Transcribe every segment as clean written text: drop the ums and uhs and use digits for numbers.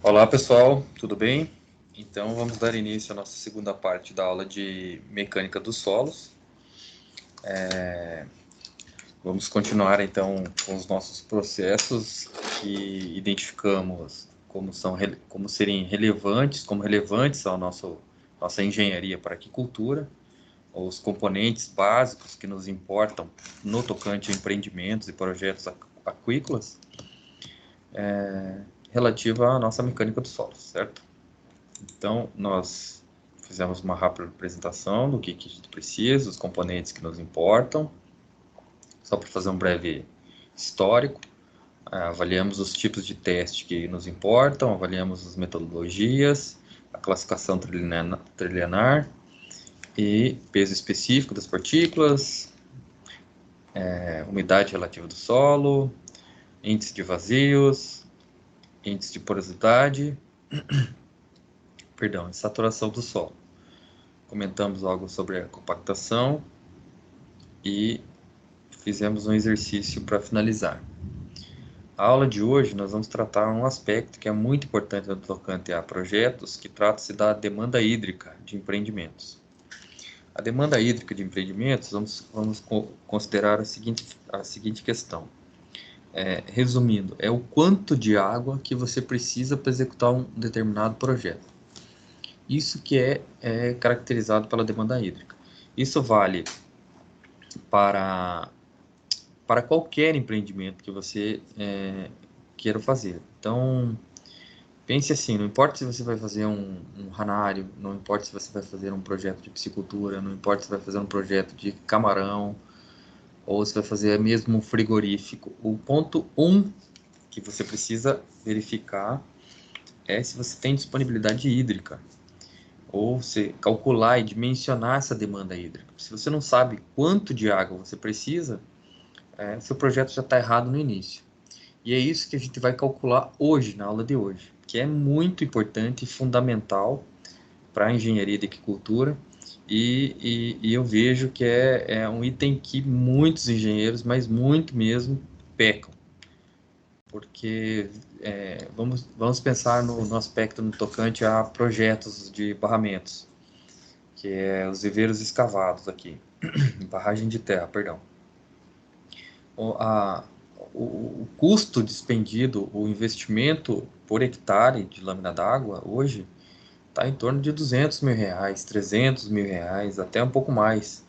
Olá pessoal, tudo bem? Então vamos dar início à nossa segunda parte da aula de mecânica dos solos. Vamos continuar então com os nossos processos que identificamos como serem relevantes, como relevantes à nossa engenharia para a aquicultura, os componentes básicos que nos importam no tocante a empreendimentos e projetos aquícolas, relativa à nossa mecânica dos solos, certo? Então, nós fizemos uma rápida apresentação do que a gente precisa, os componentes que nos importam, só para fazer um breve histórico. Avaliamos os tipos de teste que nos importam, avaliamos as metodologias, a classificação trilinear e peso específico das partículas, umidade relativa do solo, índice de vazios, índice de porosidade, e saturação do solo. Comentamos algo sobre a compactação e fizemos um exercício para finalizar. A aula de hoje nós vamos tratar um aspecto que é muito importante no tocante a projetos, que trata-se da demanda hídrica de empreendimentos. A demanda hídrica de empreendimentos, vamos considerar a seguinte questão. Resumindo, é o quanto de água que você precisa para executar um determinado projeto. Isso que é caracterizado pela demanda hídrica. Isso vale para qualquer empreendimento que você queira fazer. Então, pense assim, não importa se você vai fazer um ranário, não importa se você vai fazer um projeto de piscicultura, não importa se vai fazer um projeto de camarão, ou se vai fazer mesmo um frigorífico. O ponto 1 que você precisa verificar é se você tem disponibilidade hídrica, ou você calcular e dimensionar essa demanda hídrica. Se você não sabe quanto de água você precisa, seu projeto já está errado no início. E é isso que a gente vai calcular hoje, na aula de hoje, que é muito importante e fundamental para a engenharia de aquicultura, e eu vejo que é um item que muitos engenheiros, mas muito mesmo, pecam. Porque vamos pensar no aspecto no tocante a projetos de barramentos, que é os viveiros escavados aqui, barragem de terra, perdão. O custo dispendido, o investimento por hectare de lâmina d'água hoje está em torno de R$ 200.000, R$ 300.000, até um pouco mais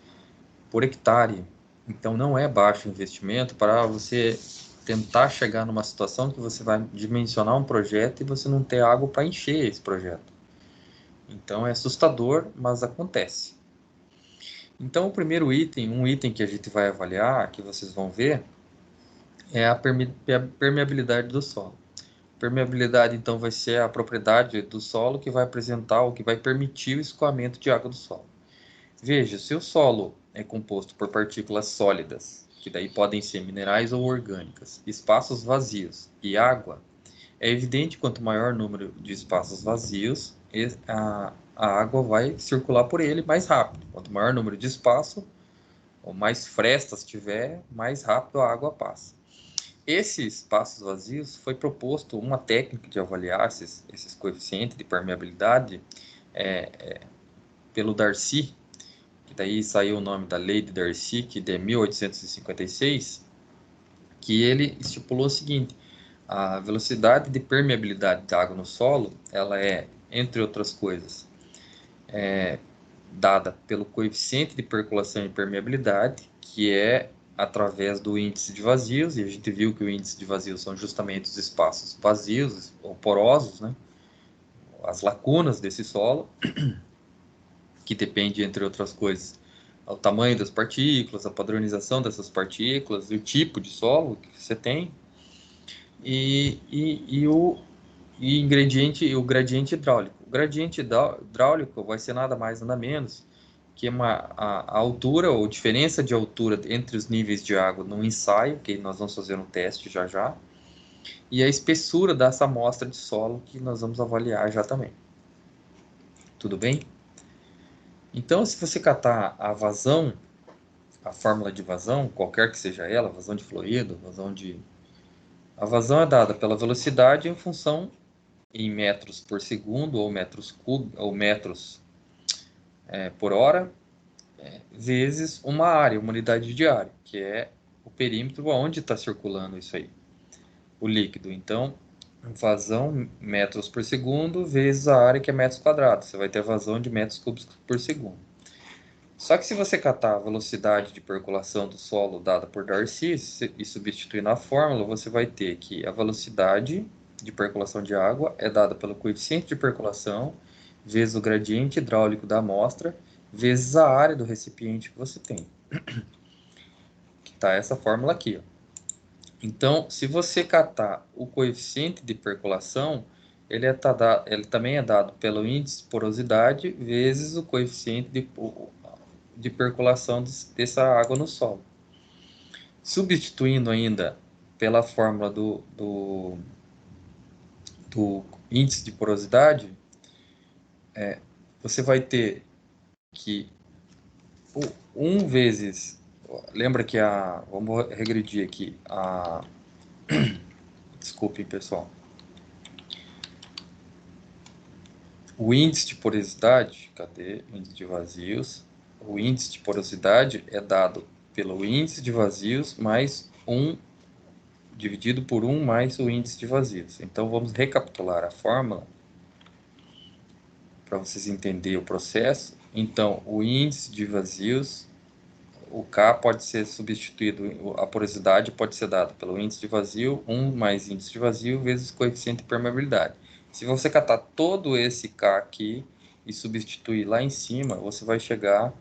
por hectare. Então não é baixo investimento para você tentar chegar numa situação que você vai dimensionar um projeto e você não ter água para encher esse projeto. Então é assustador, mas acontece. Então o primeiro item, um item que a gente vai avaliar, que vocês vão ver, é a permeabilidade do solo. Permeabilidade, então, vai ser a propriedade do solo que vai apresentar ou que vai permitir o escoamento de água do solo. Veja, se o solo é composto por partículas sólidas, que daí podem ser minerais ou orgânicas, espaços vazios e água, é evidente que quanto maior o número de espaços vazios, a água vai circular por ele mais rápido. Quanto maior o número de espaço, ou mais frestas tiver, mais rápido a água passa. Esses espaços vazios foi proposto uma técnica de avaliar esses coeficientes de permeabilidade pelo Darcy, que daí saiu o nome da lei de Darcy, que de 1856, que ele estipulou o seguinte: a velocidade de permeabilidade da água no solo, ela é, entre outras coisas, dada pelo coeficiente de percolação e permeabilidade, que é através do índice de vazios, e a gente viu que o índice de vazios são justamente os espaços vazios ou porosos, né? As lacunas desse solo, que depende, entre outras coisas, o tamanho das partículas, a padronização dessas partículas, o tipo de solo que você tem, o gradiente hidráulico. O gradiente hidráulico vai ser nada mais, nada menos que a altura ou diferença de altura entre os níveis de água no ensaio, que nós vamos fazer um teste já já, e a espessura dessa amostra de solo que nós vamos avaliar já também. Tudo bem? Então, se você catar a vazão, a fórmula de vazão, qualquer que seja ela, vazão de fluido, a vazão é dada pela velocidade em função em metros por segundo, ou metros cúbicos, ou metros por hora, vezes uma área, uma unidade de área, que é o perímetro onde está circulando isso aí, o líquido. Então, vazão metros por segundo vezes a área, que é metros quadrados. Você vai ter vazão de metros cúbicos por segundo. Só que se você catar a velocidade de percolação do solo dada por Darcy e substituir na fórmula, você vai ter que a velocidade de percolação de água é dada pelo coeficiente de percolação vezes o gradiente hidráulico da amostra vezes a área do recipiente que você tem. Que está essa fórmula aqui, ó. Então, se você catar o coeficiente de percolação, ele também é dado pelo índice de porosidade vezes o coeficiente de percolação dessa água no solo. Substituindo ainda pela fórmula do índice de porosidade, você vai ter que 1 vezes... Lembra que vamos regredir aqui. Desculpem, pessoal. O índice de porosidade, cadê? O índice de vazios. O índice de porosidade é dado pelo índice de vazios mais 1 dividido por 1 mais o índice de vazios. Então, vamos recapitular a fórmula para vocês entenderem o processo. Então, o índice de vazios, o K pode ser substituído, a porosidade pode ser dada pelo índice de vazio, 1 mais índice de vazio, vezes coeficiente de permeabilidade. Se você catar todo esse K aqui e substituir lá em cima, você vai chegar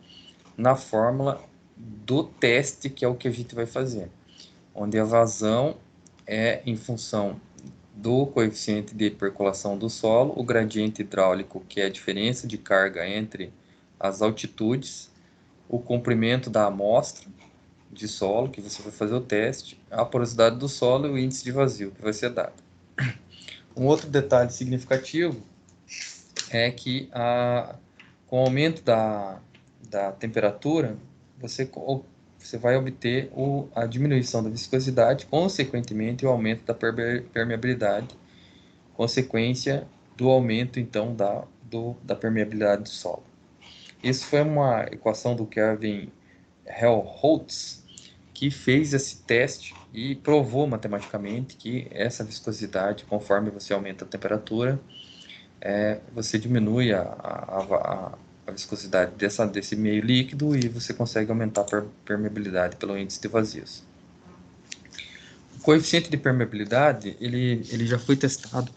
na fórmula do teste, que é o que a gente vai fazer, onde a vazão é em função do coeficiente de percolação do solo, o gradiente hidráulico, que é a diferença de carga entre as altitudes, o comprimento da amostra de solo, que você vai fazer o teste, a porosidade do solo e o índice de vazio, que vai ser dado. Um outro detalhe significativo é que com o aumento da temperatura, você vai obter a diminuição da viscosidade, consequentemente o aumento da permeabilidade, consequência do aumento então da permeabilidade do solo. Isso foi uma equação do Kelvin Helmholtz, que fez esse teste e provou matematicamente que essa viscosidade, conforme você aumenta a temperatura, você diminui a viscosidade desse meio líquido e você consegue aumentar a permeabilidade pelo índice de vazios. O coeficiente de permeabilidade, ele já foi testado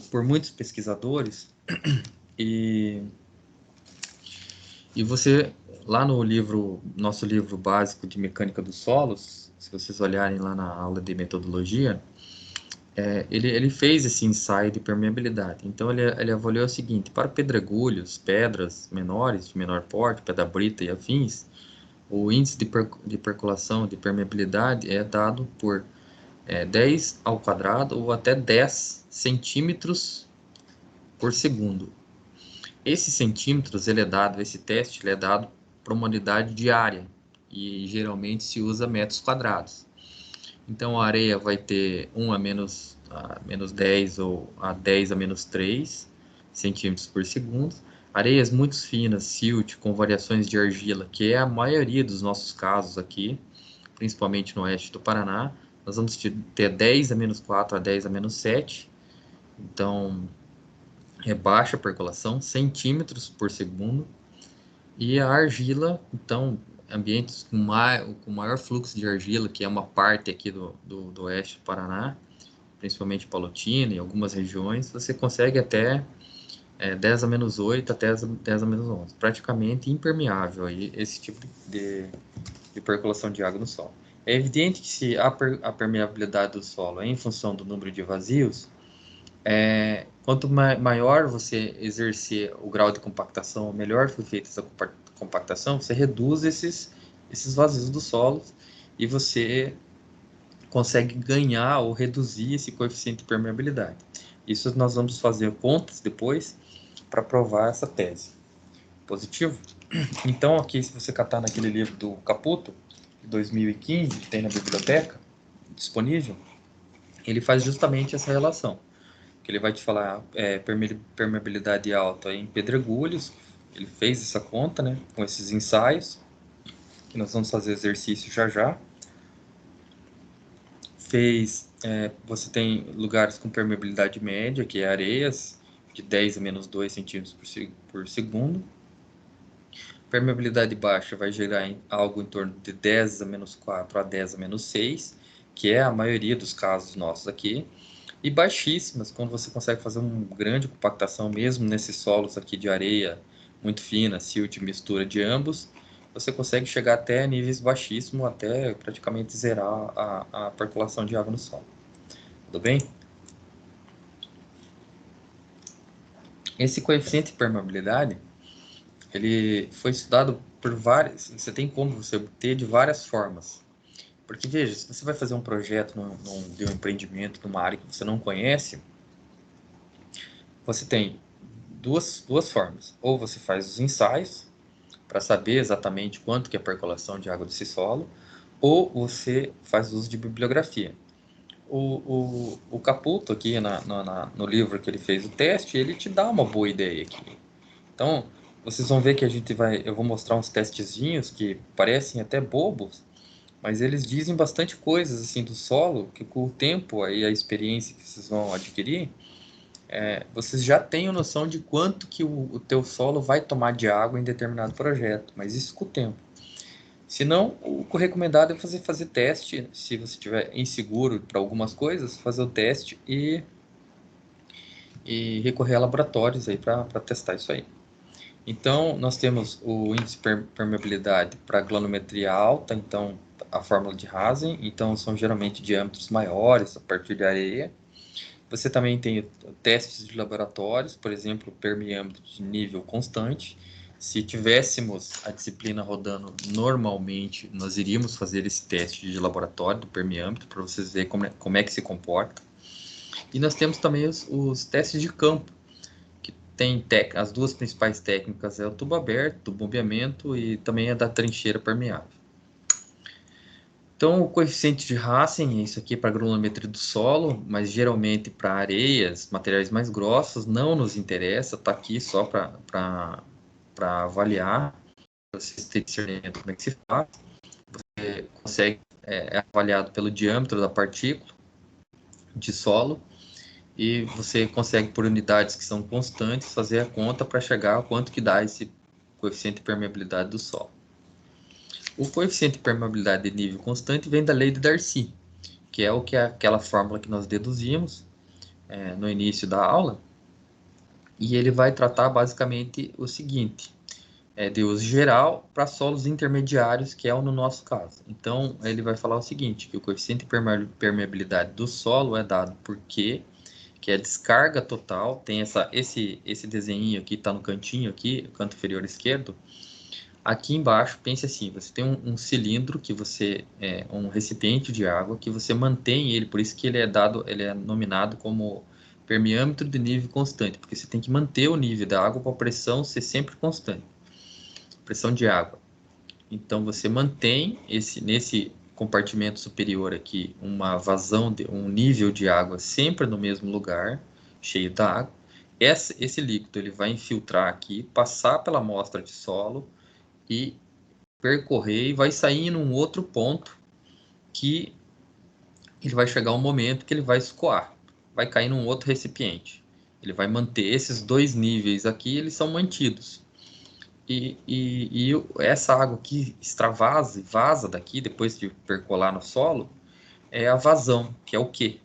por muitos pesquisadores e você, lá no nosso livro básico de mecânica dos solos, se vocês olharem lá na aula de metodologia, ele fez esse ensaio de permeabilidade. Então, ele avaliou o seguinte: para pedregulhos, pedras menores, de menor porte, pedra brita e afins, o índice de percolação, de permeabilidade, é dado por 10 ao quadrado ou até 10 centímetros por segundo. Esses centímetros, esse teste, ele é dado para uma unidade de área, e geralmente se usa metros quadrados. Então, a areia vai ter 1 a menos 10 ou a 10 a menos 3 centímetros por segundo. Areias muito finas, silt, com variações de argila, que é a maioria dos nossos casos aqui, principalmente no oeste do Paraná, nós vamos ter 10 a menos 4 a 10 a menos 7. Então, é baixa percolação, centímetros por segundo. E a argila, então, ambientes com maior fluxo de argila, que é uma parte aqui do oeste do Paraná, principalmente Palotina e algumas regiões, você consegue até 10 a menos 8 até 10 a menos 11. Praticamente impermeável aí, esse tipo de percolação de água no solo. É evidente que se a permeabilidade do solo é em função do número de vazios, quanto maior você exercer o grau de compactação, melhor foi feita essa compactação, você reduz esses vazios do solo e você consegue ganhar ou reduzir esse coeficiente de permeabilidade. Isso nós vamos fazer contas depois para provar essa tese. Positivo? Então, aqui, se você catar naquele livro do Caputo, de 2015, que tem na biblioteca, disponível, ele faz justamente essa relação. que ele vai te falar permeabilidade alta em pedregulhos. Ele fez essa conta, né, com esses ensaios, que nós vamos fazer exercício já já. Você tem lugares com permeabilidade média, que é areias, de 10 a menos 2 centímetros por segundo. Permeabilidade baixa vai gerar algo em torno de 10 a menos 4 a 10 a menos 6, que é a maioria dos casos nossos aqui. E baixíssimas, quando você consegue fazer uma grande compactação, mesmo nesses solos aqui de areia muito fina, silt, mistura de ambos, você consegue chegar até níveis baixíssimos, até praticamente zerar a percolação de água no solo. Tudo bem? Esse coeficiente de permeabilidade, ele foi estudado por várias, você tem como você obter de várias formas. Porque, veja, se você vai fazer um projeto de um empreendimento numa área que você não conhece, você tem duas formas. Ou você faz os ensaios, para saber exatamente quanto que é a percolação de água desse solo, ou você faz uso de bibliografia. O Caputo, aqui no livro que ele fez o teste, ele te dá uma boa ideia aqui. Então, vocês vão ver que eu vou mostrar uns testezinhos que parecem até bobos, mas eles dizem bastante coisas assim do solo, que com o tempo e a experiência que vocês vão adquirir, vocês já têm noção de quanto que o teu solo vai tomar de água em determinado projeto, mas isso com o tempo. Se não, o recomendado é fazer teste, se você estiver inseguro para algumas coisas, fazer o teste e recorrer a laboratórios aí para testar isso aí. Então, nós temos o índice de permeabilidade para granulometria alta, então a fórmula de Hazen, então são geralmente diâmetros maiores a partir de areia. Você também tem testes de laboratórios, por exemplo, permeâmetro de nível constante. Se tivéssemos a disciplina rodando normalmente, nós iríamos fazer esse teste de laboratório do permeâmetro para vocês verem como é que se comporta. E nós temos também os testes de campo, que tem as duas principais técnicas, é o tubo aberto, o bombeamento e também a da trincheira permeável. Então, o coeficiente de Hassen, isso aqui é para a granulometria do solo, mas geralmente para areias, materiais mais grossos, não nos interessa, está aqui só para avaliar, para vocês terem discernimento como é que se faz. Você consegue, é avaliado pelo diâmetro da partícula de solo, e você consegue, por unidades que são constantes, fazer a conta para chegar a quanto que dá esse coeficiente de permeabilidade do solo. O coeficiente de permeabilidade de nível constante vem da lei de Darcy, que é aquela fórmula que nós deduzimos no início da aula, e ele vai tratar basicamente o seguinte, de uso geral para solos intermediários, que é o no nosso caso. Então, ele vai falar o seguinte, que o coeficiente de permeabilidade do solo é dado por Q, que é a descarga total, tem esse desenho aqui, está no cantinho aqui, canto inferior esquerdo. Aqui embaixo, pense assim, você tem um cilindro que um recipiente de água que você mantém ele, por isso que ele é nominado como permeâmetro de nível constante, porque você tem que manter o nível da água para a pressão ser sempre constante, pressão de água. Então você mantém nesse compartimento superior aqui uma vazão um nível de água sempre no mesmo lugar, cheio d'água. Esse líquido ele vai infiltrar aqui, passar pela amostra de solo e percorrer e vai sair em um outro ponto que ele vai chegar um momento que ele vai escoar, vai cair num outro recipiente. Ele vai manter esses dois níveis aqui, eles são mantidos. E essa água que extravasa e vaza daqui, depois de percolar no solo, é a vazão, que é o quê?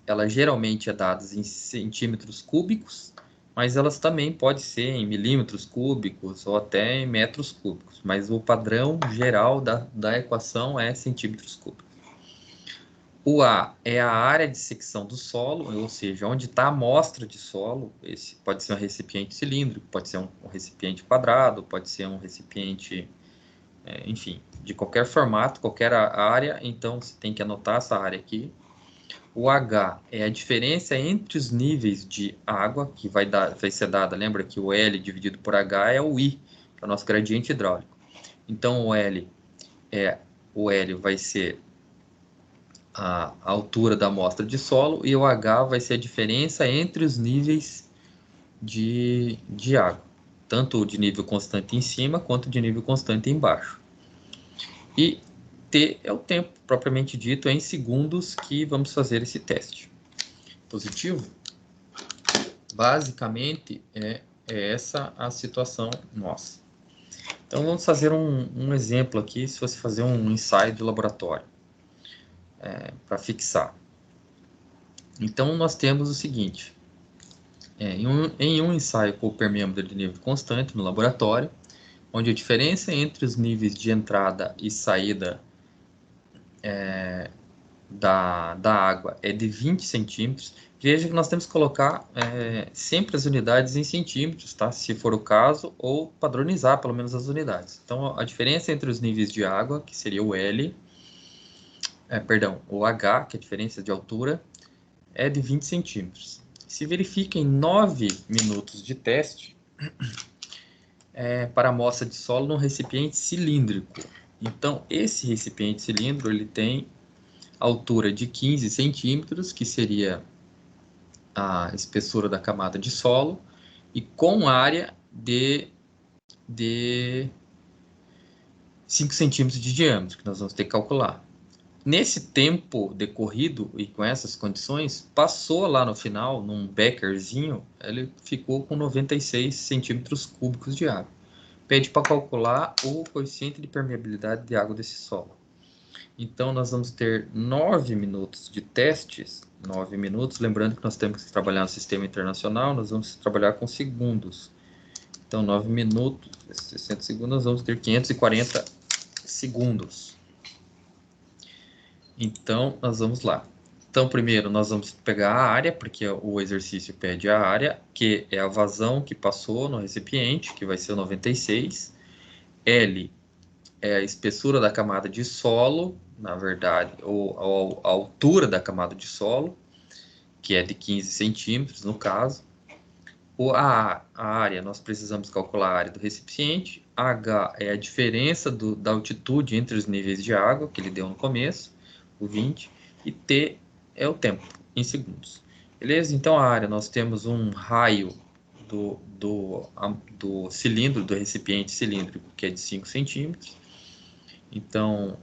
Ela geralmente é dada em centímetros cúbicos, mas elas também podem ser em milímetros cúbicos ou até em metros cúbicos, mas o padrão geral da equação é centímetros cúbicos. O A é a área de secção do solo, ou seja, onde está a amostra de solo. Esse pode ser um recipiente cilíndrico, pode ser um recipiente quadrado, pode ser um recipiente, enfim, de qualquer formato, qualquer área, então você tem que anotar essa área aqui. O H é a diferença entre os níveis de água, que vai ser dada, lembra que o L dividido por H é o I, que é o nosso gradiente hidráulico. Então, o L vai ser a altura da amostra de solo, e o H vai ser a diferença entre os níveis de água, tanto de nível constante em cima, quanto de nível constante embaixo. E T é o tempo, propriamente dito, é em segundos que vamos fazer esse teste. Positivo? Basicamente, é essa a situação nossa. Então, vamos fazer um exemplo aqui, se você fazer um ensaio de laboratório, para fixar. Então, nós temos o seguinte, em um ensaio com o permeâmetro de nível constante no laboratório, onde a diferença entre os níveis de entrada e saída da água é de 20 centímetros, veja que nós temos que colocar sempre as unidades em centímetros, tá? Se for o caso, ou padronizar pelo menos as unidades. Então, a diferença entre os níveis de água, que seria o L, o H, que é a diferença de altura, é de 20 centímetros. Se verifica em 9 minutos de teste para amostra de solo num recipiente cilíndrico. Então, esse recipiente cilíndrico, ele tem altura de 15 centímetros, que seria a espessura da camada de solo, e com área de 5 centímetros de diâmetro, que nós vamos ter que calcular. Nesse tempo decorrido e com essas condições, passou lá no final, num beckerzinho, ele ficou com 96 centímetros cúbicos de água. Pede para calcular o coeficiente de permeabilidade de água desse solo. Então, nós vamos ter 9 minutos de testes, 9 minutos, lembrando que nós temos que trabalhar no sistema internacional, nós vamos trabalhar com segundos. Então, 9 minutos, 60 segundos, nós vamos ter 540 segundos. Então, nós vamos lá. Então, primeiro, nós vamos pegar a área, porque o exercício pede a área, que é a vazão que passou no recipiente, que vai ser 96. L é a espessura da camada de solo, na verdade, ou a altura da camada de solo, que é de 15 centímetros, no caso. A área, nós precisamos calcular a área do recipiente. H é a diferença da altitude entre os níveis de água, que ele deu no começo, o 20, e T é o tempo, em segundos. Beleza? Então, a área, nós temos um raio do cilindro, do recipiente cilíndrico, que é de 5 centímetros. Então,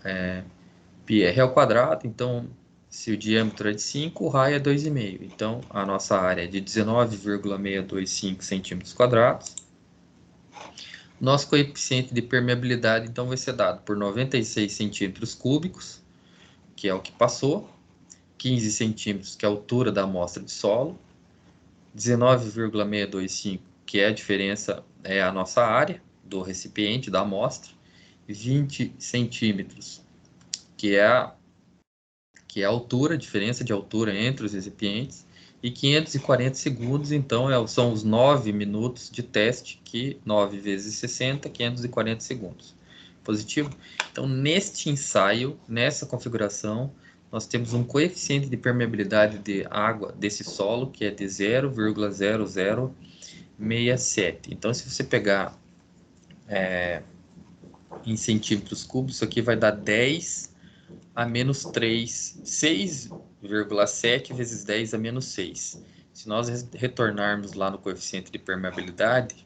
πr ao quadrado. Então, se o diâmetro é de 5, o raio é 2,5. Então, a nossa área é de 19,625 centímetros quadrados. Nosso coeficiente de permeabilidade, então, vai ser dado por 96 centímetros cúbicos, que é o que passou, 15 centímetros, que é a altura da amostra de solo, 19,625, que é a diferença, é a nossa área do recipiente, da amostra, 20 centímetros, que é a altura, diferença de altura entre os recipientes, e 540 segundos, então são os 9 minutos de teste, que 9 vezes 60, 540 segundos. Positivo? Então, neste ensaio, nessa configuração, nós temos um coeficiente de permeabilidade de água desse solo, que é de 0,0067. Então, se você pegar em centímetros cúbicos, isso aqui vai dar 10 a menos 3, 6,7 vezes 10 a menos 6. Se nós retornarmos lá no coeficiente de permeabilidade,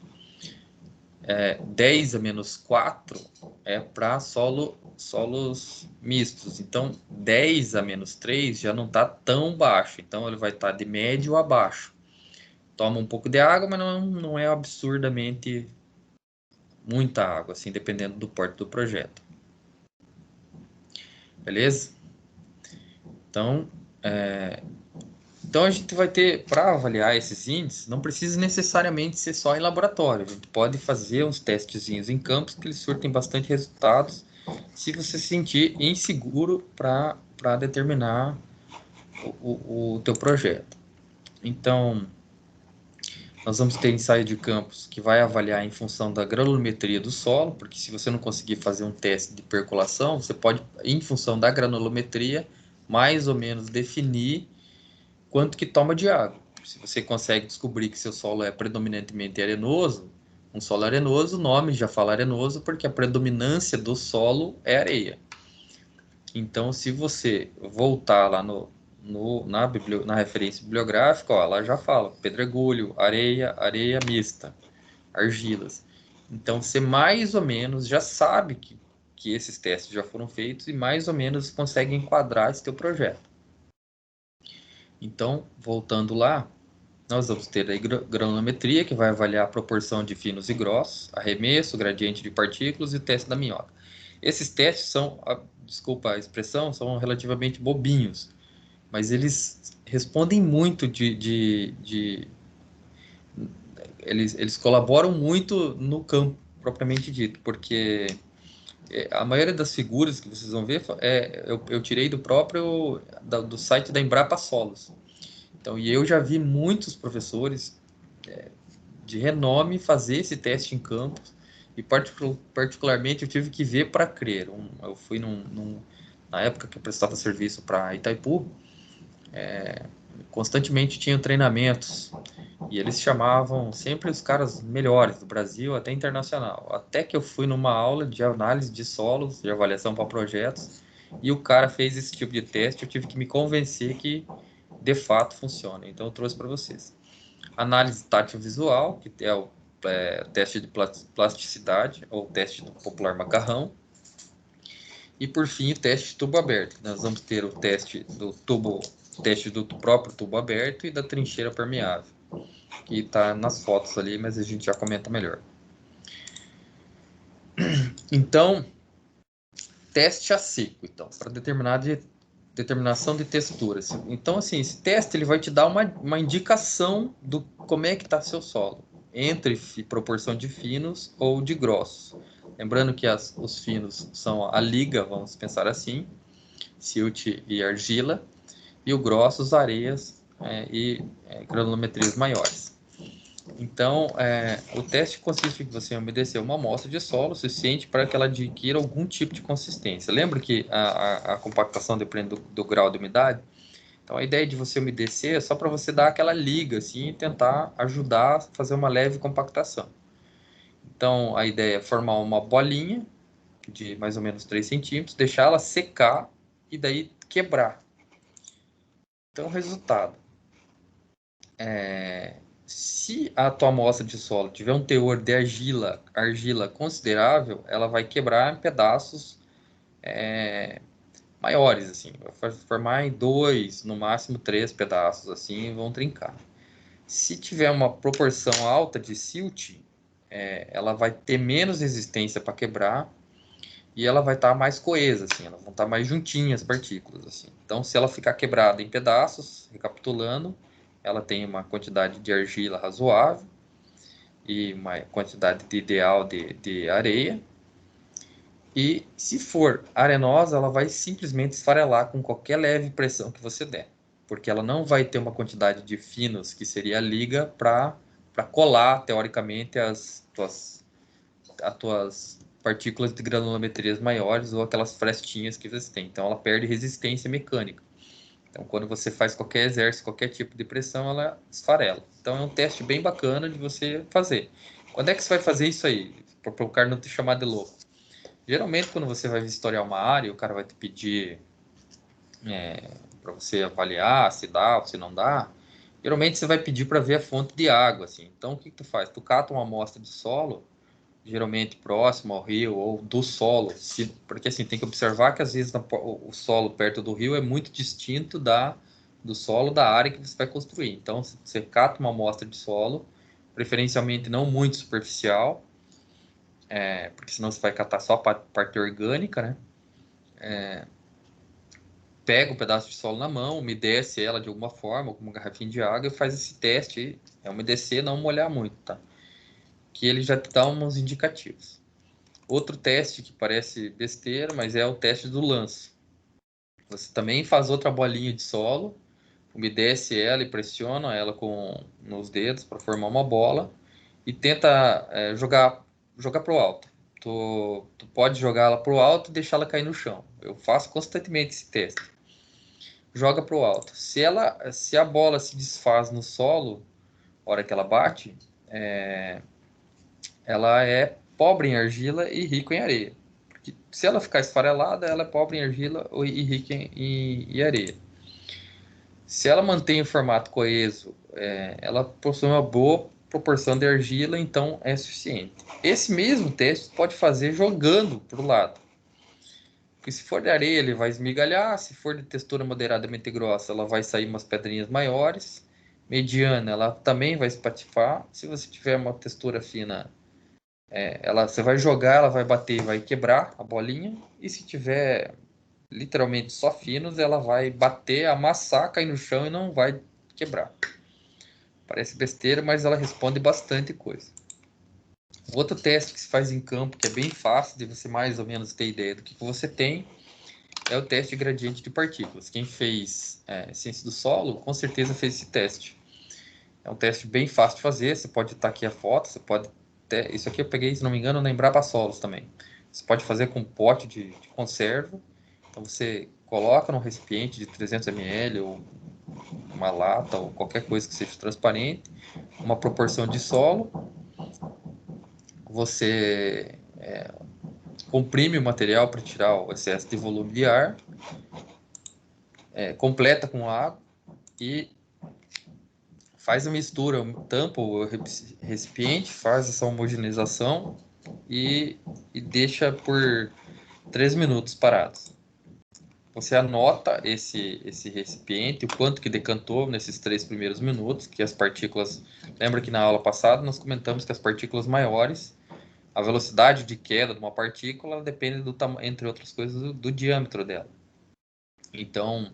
10 a menos 4 é para solos mistos. Então, 10 a menos 3 já não está tão baixo. Então, ele vai estar de médio a baixo. Toma um pouco de água, mas não é absurdamente muita água, assim, dependendo do porte do projeto. Beleza? Então, a gente vai ter, para avaliar esses índices, não precisa necessariamente ser só em laboratório. A gente pode fazer uns testezinhos em campos que eles surtem bastante resultados, se você se sentir inseguro para determinar o teu projeto. Então, nós vamos ter ensaio de campos que vai avaliar em função da granulometria do solo, porque se você não conseguir fazer um teste de percolação, você pode, em função da granulometria, mais ou menos definir quanto que toma de água. Se você consegue descobrir que seu solo é predominantemente arenoso, um solo arenoso, o nome já fala arenoso porque a predominância do solo é areia. Então, se você voltar lá na referência bibliográfica, ó, ela já fala pedregulho, areia, areia mista, argilas. Então, você mais ou menos já sabe que esses testes já foram feitos e mais ou menos consegue enquadrar esse teu projeto. Então, voltando lá, nós vamos ter a granulometria, que vai avaliar a proporção de finos e grossos, arremesso, gradiente de partículas e o teste da minhoca. Esses testes são, desculpa a expressão, são relativamente bobinhos, mas eles respondem muito eles colaboram muito no campo propriamente dito, porque a maioria das figuras que vocês vão ver eu tirei do site da Embrapa Solos. Então, e eu já vi muitos professores de renome fazer esse teste em campos e particularmente eu tive que ver para crer. Eu fui na época que eu prestava serviço para Itaipu, constantemente tinham treinamentos e eles chamavam sempre os caras melhores do Brasil, até internacional. Até que eu fui numa aula de análise de solos, de avaliação para projetos, e o cara fez esse tipo de teste, eu tive que me convencer que de fato funciona. Então eu trouxe para vocês. Análise tátil visual, que é o teste de plasticidade, ou teste do popular macarrão. E por fim, o teste de tubo aberto. Nós vamos ter o teste do próprio tubo aberto e da trincheira permeável, que está nas fotos ali, mas a gente já comenta melhor. Então, teste a seco, então, para determinação de texturas. Então, assim, esse teste ele vai te dar uma indicação do como é que está seu solo, entre proporção de finos ou de grossos. Lembrando que os finos são a liga, vamos pensar assim, silt e argila, e o grossos, areias e granulometrias maiores. Então, o teste consiste em você umedecer uma amostra de solo suficiente para que ela adquira algum tipo de consistência. Lembra que a compactação depende do grau de umidade? Então, a ideia de você umedecer é só para você dar aquela liga assim, e tentar ajudar a fazer uma leve compactação. Então, a ideia é formar uma bolinha de mais ou menos 3 centímetros, deixar ela secar e daí quebrar. Então, resultado. Se a tua amostra de solo tiver um teor de argila considerável, ela vai quebrar em pedaços maiores, assim, vai formar em 2, no máximo 3 pedaços, assim, e vão trincar. Se tiver uma proporção alta de silt, ela vai ter menos resistência para quebrar e ela vai estar mais coesa, assim, elas vão estar mais juntinhas as partículas, assim. Então, se ela ficar quebrada em pedaços, recapitulando, ela tem uma quantidade de argila razoável e uma quantidade ideal de areia. E se for arenosa, ela vai simplesmente esfarelar com qualquer leve pressão que você der, porque ela não vai ter uma quantidade de finos, que seria a liga, para colar, teoricamente, as tuas partículas de granulometrias maiores ou aquelas frestinhas que você tem. Então ela perde resistência mecânica. Então quando você faz qualquer exercício, qualquer tipo de pressão, ela esfarela. Então é um teste bem bacana de você fazer. Quando é que você vai fazer isso aí? Para o cara não te chamar de louco. Geralmente quando você vai vistoriar uma área, o cara vai te pedir para você avaliar se dá ou se não dá. Geralmente você vai pedir para ver a fonte de água, assim. Então o que tu faz? Tu cata uma amostra de solo, geralmente próximo ao rio ou do solo, porque assim tem que observar que às vezes o solo perto do rio é muito distinto do solo da área que você vai construir. Então você cata uma amostra de solo, preferencialmente não muito superficial, porque senão você vai catar só a parte orgânica, né? Pega um pedaço de solo na mão, umedece ela de alguma forma, com uma garrafinha de água e faz esse teste. Umedecer, não molhar muito, tá? Que ele já te dá uns indicativos. Outro teste que parece besteira, mas é o teste do lance. Você também faz outra bolinha de solo, umedece ela e pressiona ela nos dedos para formar uma bola e tenta jogar para o alto. Tu pode jogar ela para o alto e deixar ela cair no chão. Eu faço constantemente esse teste. Joga para o alto. Se a bola se desfaz no solo, na hora que ela bate, ela é pobre em argila e rico em areia. Porque Se ela ficar esfarelada, ela é pobre em argila e rica em areia. Se ela mantém o formato coeso, ela possui uma boa proporção de argila, então é suficiente. Esse mesmo teste pode fazer jogando para o lado. Porque se for de areia, ele vai esmigalhar. Se for de textura moderadamente grossa, ela vai sair umas pedrinhas maiores. Mediana, ela também vai espatifar. Se você tiver uma textura fina, você vai jogar, ela vai bater, vai quebrar a bolinha. E se tiver literalmente só finos, ela vai bater, amassar, cair no chão e não vai quebrar. Parece besteira, mas ela responde bastante coisa. Outro teste que se faz em campo, que é bem fácil de você mais ou menos ter ideia do que você tem, é o teste de gradiente de partículas. Quem fez ciência do solo, com certeza fez esse teste. É um teste bem fácil de fazer. Você pode estar aqui a foto, você pode isso aqui eu peguei, se não me engano, na Embrapa Solos também. Você pode fazer com pote de conserva. Então você coloca num recipiente de 300 ml ou uma lata ou qualquer coisa que seja transparente, uma proporção de solo. Você comprime o material para tirar o excesso de volume de ar, completa com água e faz a mistura, tampa o recipiente, faz essa homogeneização e deixa por 3 minutos parados. Você anota esse recipiente, o quanto que decantou nesses 3 primeiros minutos, que as partículas... Lembra que na aula passada nós comentamos que as partículas maiores, a velocidade de queda de uma partícula depende do tamanho, entre outras coisas, do diâmetro dela. Então,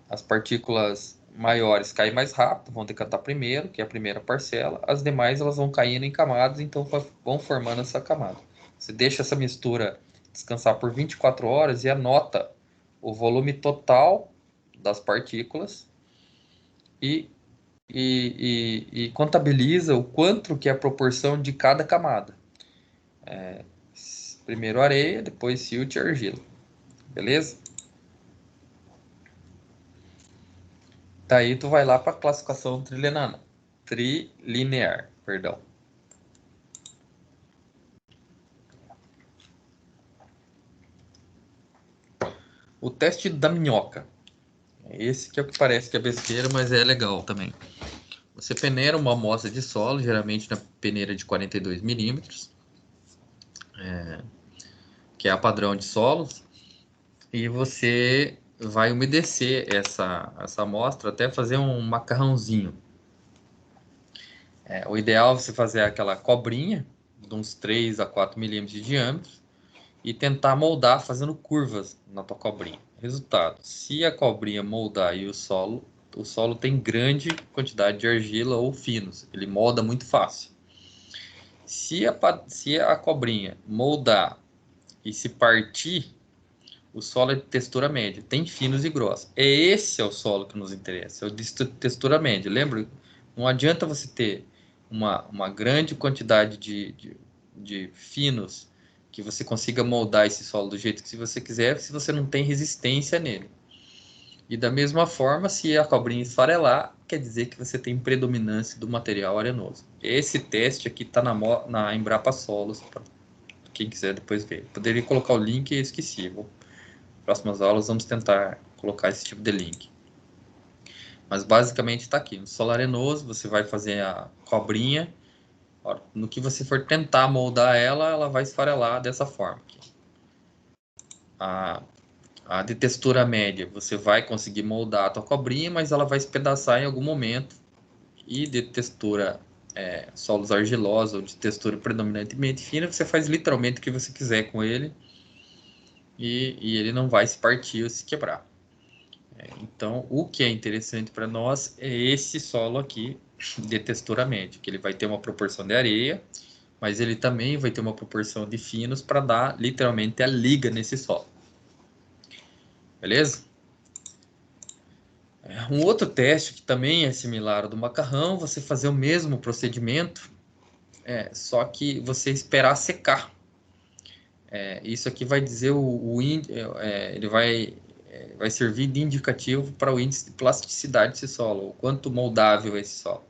as partículas maiores caem mais rápido, vão decantar primeiro, que é a primeira parcela. As demais elas vão caindo em camadas, então vão formando essa camada. Você deixa essa mistura descansar por 24 horas e anota o volume total das partículas e contabiliza o quanto que é a proporção de cada camada. Primeiro areia, depois silt e argila. Beleza? Daí tu vai lá para a classificação trilinear, perdão. O teste da minhoca. Esse que é o que parece que é besteira, mas é legal também. Você peneira uma amostra de solo, geralmente na peneira de 42 milímetros, que é a padrão de solos, e você vai umedecer essa amostra até fazer um macarrãozinho. O ideal é você fazer aquela cobrinha de uns 3 a 4 milímetros de diâmetro e tentar moldar fazendo curvas na tua cobrinha. Resultado, se a cobrinha moldar e o solo tem grande quantidade de argila ou finos, ele molda muito fácil. Se a cobrinha moldar e se partir, o solo é de textura média, tem finos e grossos. Esse é o solo que nos interessa, é o de textura média. Lembra? Não adianta você ter uma grande quantidade de finos que você consiga moldar esse solo do jeito que você quiser, se você não tem resistência nele. E da mesma forma, se a cobrinha esfarelar, quer dizer que você tem predominância do material arenoso. Esse teste aqui está na Embrapa Solos, para quem quiser depois ver. Poderia colocar o link e esqueci. Próximas aulas vamos tentar colocar esse tipo de link. Mas basicamente está aqui. No solo arenoso, você vai fazer a cobrinha. No que você for tentar moldar ela, ela vai esfarelar dessa forma. Aqui. A de textura média, você vai conseguir moldar a tua cobrinha, mas ela vai espedaçar em algum momento. E de textura solos argilosos ou de textura predominantemente fina, você faz literalmente o que você quiser com ele. E ele não vai se partir ou se quebrar. Então, o que é interessante para nós é esse solo aqui de textura média, que ele vai ter uma proporção de areia, mas ele também vai ter uma proporção de finos para dar literalmente a liga nesse solo. Beleza? Um outro teste que também é similar ao do macarrão, você fazer o mesmo procedimento, só que você esperar secar. Isso aqui vai dizer ele vai servir de indicativo para o índice de plasticidade desse solo, o quanto moldável é esse solo.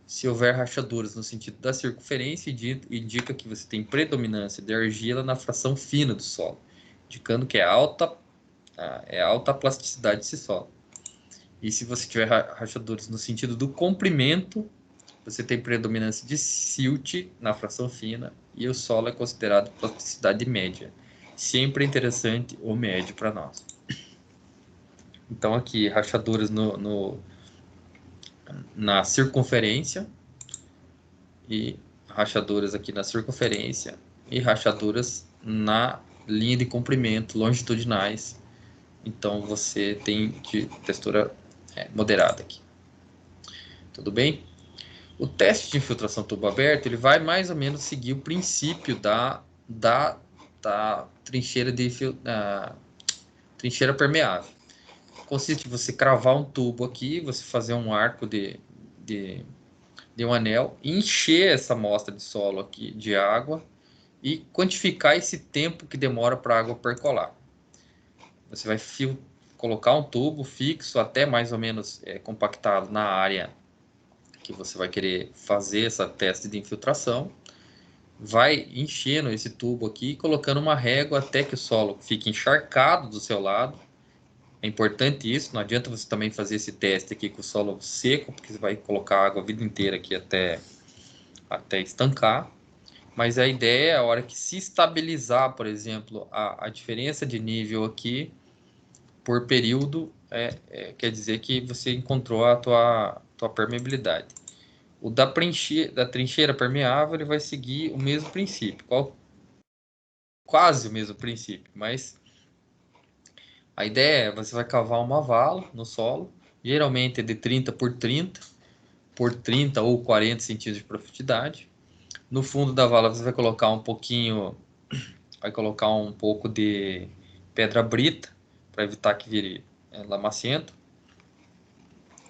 Se houver rachaduras no sentido da circunferência, indica que você tem predominância de argila na fração fina do solo, indicando que é alta a plasticidade desse solo. E se você tiver rachaduras no sentido do comprimento, você tem predominância de silt na fração fina e o solo é considerado plasticidade média. Sempre é interessante o médio para nós. Então aqui, rachaduras na circunferência e rachaduras aqui na circunferência e rachaduras na linha de comprimento longitudinais. Então você tem de textura moderada aqui. Tudo bem? O teste de infiltração tubo aberto, ele vai mais ou menos seguir o princípio da trincheira trincheira permeável. Consiste em você cravar um tubo aqui, você fazer um arco de um anel, encher essa amostra de solo aqui de água e quantificar esse tempo que demora para a água percolar. Você vai colocar um tubo fixo até mais ou menos compactado na área que você vai querer fazer essa teste de infiltração, vai enchendo esse tubo aqui, colocando uma régua até que o solo fique encharcado do seu lado. É importante isso, não adianta você também fazer esse teste aqui com o solo seco, porque você vai colocar água a vida inteira aqui até estancar. Mas a ideia é a hora que se estabilizar, por exemplo, a diferença de nível aqui por período, quer dizer que você encontrou a tua permeabilidade. O da trincheira permeável, ele vai seguir o mesmo princípio, quase o mesmo princípio, mas a ideia é você vai cavar uma vala no solo, geralmente é de 30 por 30 ou 40 centímetros de profundidade. No fundo da vala você vai colocar um pouco de pedra brita para evitar que vire lamacento.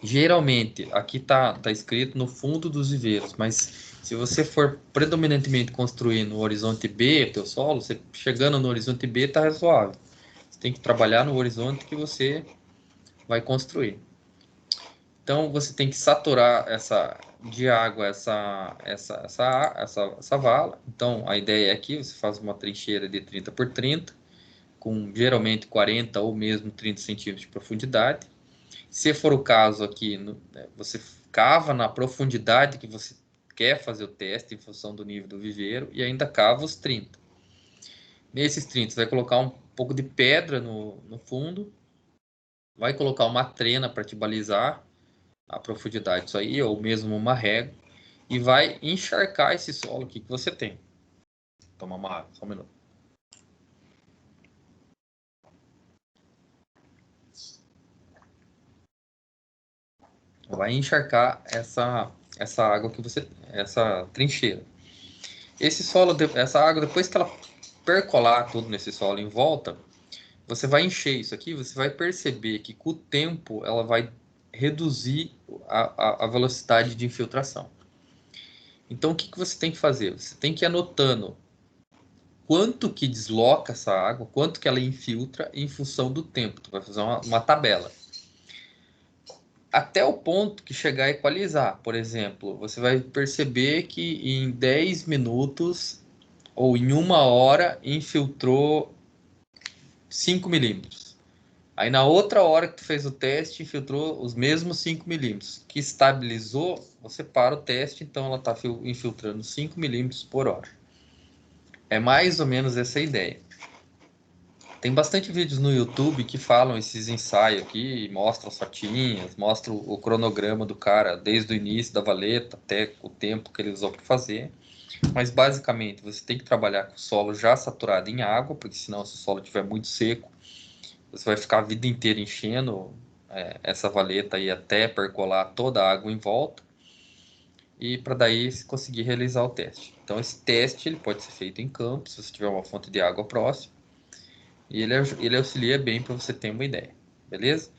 Geralmente, aqui tá escrito no fundo dos viveiros, mas se você for predominantemente construir no horizonte B, teu solo, você chegando no horizonte B tá razoável. Você tem que trabalhar no horizonte que você vai construir. Então, você tem que saturar de água essa vala. Então, a ideia aqui, você faz uma trincheira de 30 por 30, com geralmente 40 ou mesmo 30 centímetros de profundidade. Se for o caso aqui, você cava na profundidade que você quer fazer o teste em função do nível do viveiro e ainda cava os 30. Nesses 30, você vai colocar um pouco de pedra no fundo, vai colocar uma trena para te balizar a profundidade disso aí, ou mesmo uma régua, e vai encharcar esse solo aqui que você tem. Toma uma água, só um minuto. Vai encharcar essa água que você, essa trincheira. Essa água, depois que ela percolar tudo nesse solo em volta, você vai encher isso aqui, você vai perceber que com o tempo ela vai reduzir a velocidade de infiltração. Então o que você tem que fazer? Você tem que ir anotando quanto que desloca essa água, quanto que ela infiltra em função do tempo. Tu vai fazer uma tabela. Até o ponto que chegar a equalizar. Por exemplo, você vai perceber que em 10 minutos ou em 1 hora infiltrou 5 milímetros. Aí na outra hora que tu fez o teste, infiltrou os mesmos 5 milímetros. Que estabilizou, você para o teste, então ela está infiltrando 5 milímetros por hora. É mais ou menos essa a ideia. Tem bastante vídeos no YouTube que falam esses ensaios aqui, mostram as fotinhas, mostram o cronograma do cara, desde o início da valeta até o tempo que ele usou para fazer. Mas basicamente você tem que trabalhar com o solo já saturado em água, porque senão se o solo estiver muito seco, você vai ficar a vida inteira enchendo essa valeta aí até percolar toda a água em volta. E para daí conseguir realizar o teste. Então esse teste ele pode ser feito em campo, se você tiver uma fonte de água próxima. E ele auxilia bem para você ter uma ideia, beleza?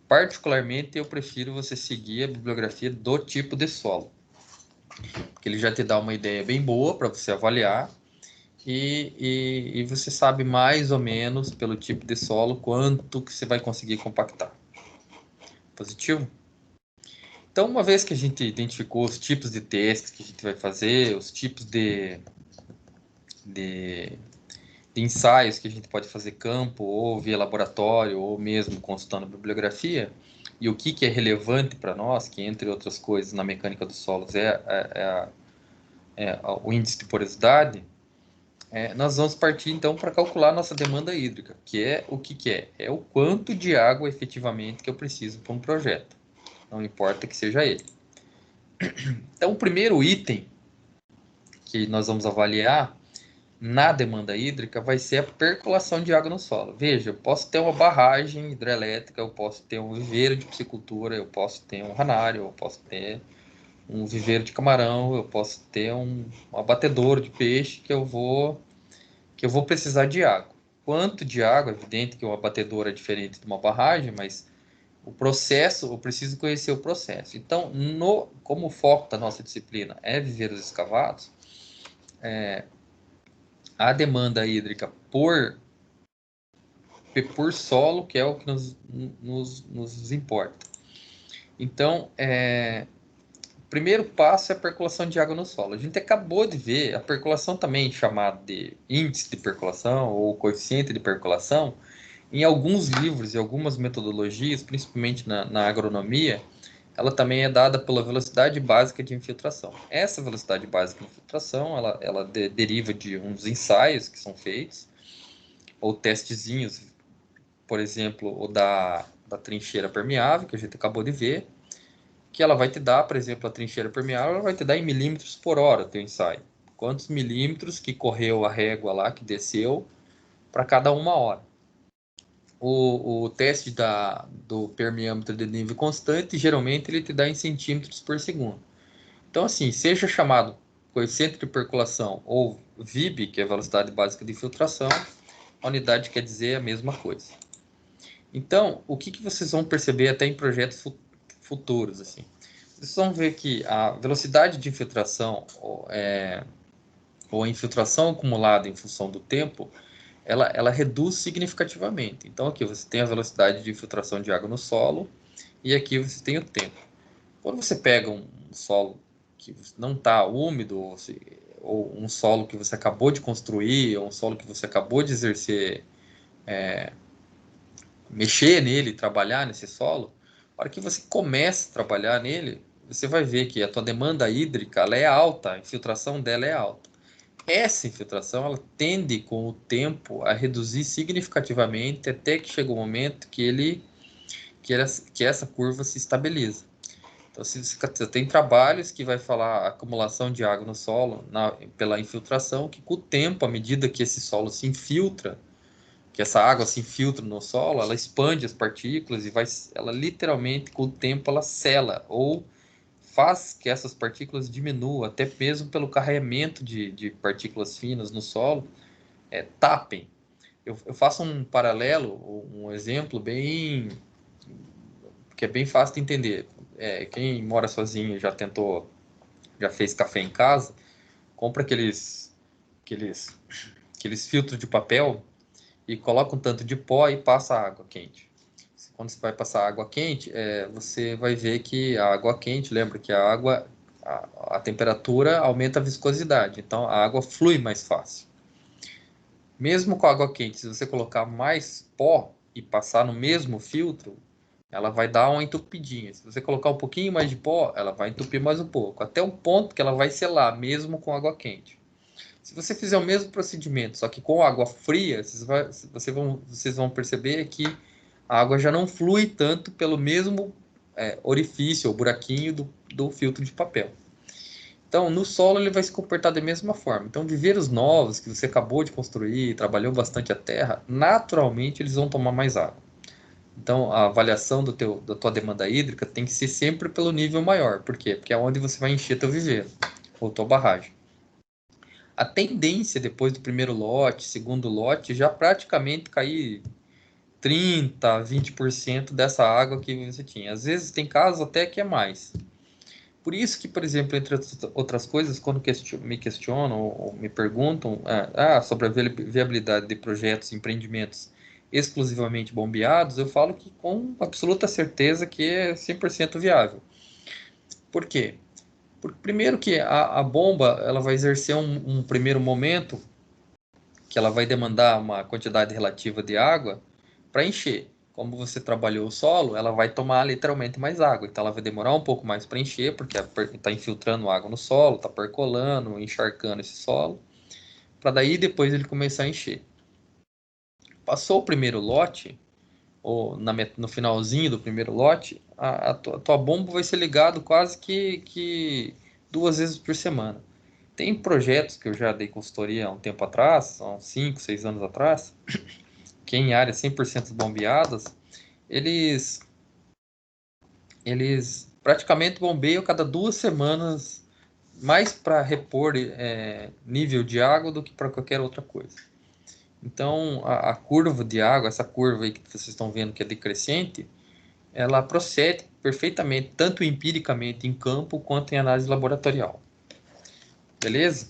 Particularmente, eu prefiro você seguir a bibliografia do tipo de solo, porque ele já te dá uma ideia bem boa para você avaliar e você sabe mais ou menos pelo tipo de solo quanto que você vai conseguir compactar. Positivo? Então, uma vez que a gente identificou os tipos de testes que a gente vai fazer, os tipos de ensaios que a gente pode fazer campo, ou via laboratório, ou mesmo consultando bibliografia, e o que é relevante para nós, que entre outras coisas na mecânica dos solos é o índice de porosidade, nós vamos partir então para calcular nossa demanda hídrica, que é o que é? É o quanto de água efetivamente que eu preciso para um projeto, não importa que seja ele. Então, o primeiro item que nós vamos avaliar na demanda hídrica vai ser a percolação de água no solo. Veja, eu posso ter uma barragem hidrelétrica, eu posso ter um viveiro de piscicultura, eu posso ter um ranário, eu posso ter um viveiro de camarão, eu posso ter um abatedouro de peixe que eu vou precisar de água. Quanto de água? É evidente que um abatedouro é diferente de uma barragem, mas o processo, eu preciso conhecer o processo. Então, como o foco da nossa disciplina é viveiros escavados, a demanda hídrica por solo, que é o que nos importa. Então, o primeiro passo é a percolação de água no solo. A gente acabou de ver a percolação também chamada de índice de percolação ou coeficiente de percolação. Em alguns livros e algumas metodologias, principalmente na agronomia, ela também é dada pela velocidade básica de infiltração. Essa velocidade básica de infiltração, ela deriva de uns ensaios que são feitos, ou testezinhos, por exemplo, o da trincheira permeável, que a gente acabou de ver, que ela vai te dar, por exemplo, a trincheira permeável, ela vai te dar em milímetros por hora o teu ensaio. Quantos milímetros que correu a régua lá, que desceu, para cada uma hora. O teste do permeâmetro de nível constante, geralmente ele te dá em centímetros por segundo. Então, assim, seja chamado coeficiente de percolação ou VIB, que é a velocidade básica de filtração, a unidade quer dizer a mesma coisa. Então, o que vocês vão perceber até em projetos futuros, assim? Vocês vão ver que a velocidade de infiltração ou a infiltração acumulada em função do tempo, ela reduz significativamente. Então, aqui você tem a velocidade de infiltração de água no solo e aqui você tem o tempo. Quando você pega um solo que não está úmido, ou um solo que você acabou de construir, ou um solo que você acabou de exercer, mexer nele, trabalhar nesse solo, a hora que você começa a trabalhar nele, você vai ver que a tua demanda hídrica ela é alta, a infiltração dela é alta. Essa infiltração ela tende com o tempo a reduzir significativamente até que chega o momento que essa curva se estabiliza. Então, se você tem trabalhos que vai falar acumulação de água no solo pela infiltração, que com o tempo, à medida que esse solo se infiltra, que essa água se infiltra no solo, ela expande as partículas e ela literalmente, com o tempo, ela sela ou faz que essas partículas diminuam, até mesmo pelo carregamento de partículas finas no solo, tapem. Eu faço um paralelo, um exemplo que é bem fácil de entender. Quem mora sozinho já fez café em casa, compra aqueles, aqueles filtros de papel e coloca um tanto de pó e passa água quente. Quando você vai passar água quente, você vai ver que a água quente, lembra que a temperatura aumenta a viscosidade, então a água flui mais fácil. Mesmo com a água quente, se você colocar mais pó e passar no mesmo filtro, ela vai dar uma entupidinha. Se você colocar um pouquinho mais de pó, ela vai entupir mais um pouco, até o ponto que ela vai selar, mesmo com água quente. Se você fizer o mesmo procedimento, só que com água fria, vocês vão perceber que a água já não flui tanto pelo mesmo orifício ou buraquinho do filtro de papel. Então, no solo ele vai se comportar da mesma forma. Então, viveiros novos que você acabou de construir, trabalhou bastante a terra, naturalmente eles vão tomar mais água. Então, a avaliação da tua demanda hídrica tem que ser sempre pelo nível maior. Por quê? Porque é onde você vai encher teu viveiro ou tua barragem. A tendência depois do primeiro lote, segundo lote, já praticamente cair 30, 20% dessa água que você tinha. Às vezes tem casos até que é mais. Por isso que, por exemplo, entre outras coisas, quando me questionam ou me perguntam sobre a viabilidade de projetos, empreendimentos exclusivamente bombeados, eu falo que com absoluta certeza que é 100% viável. Por quê? Porque primeiro que a bomba ela vai exercer um primeiro momento que ela vai demandar uma quantidade relativa de água para encher. Como você trabalhou o solo, ela vai tomar literalmente mais água. Então ela vai demorar um pouco mais para encher, porque está infiltrando água no solo, está percolando, encharcando esse solo, para daí depois ele começar a encher. Passou o primeiro lote, ou no finalzinho do primeiro lote, a tua bomba vai ser ligado quase que 2 vezes por semana. Tem projetos que eu já dei consultoria há um tempo atrás, há uns 5, 6 anos atrás, que em áreas 100% bombeadas, eles, eles praticamente bombeiam cada 2 semanas, mais para repor nível de água do que para qualquer outra coisa. Então, a curva de água, essa curva aí que vocês estão vendo que é decrescente, ela procede perfeitamente, tanto empiricamente em campo, quanto em análise laboratorial. Beleza?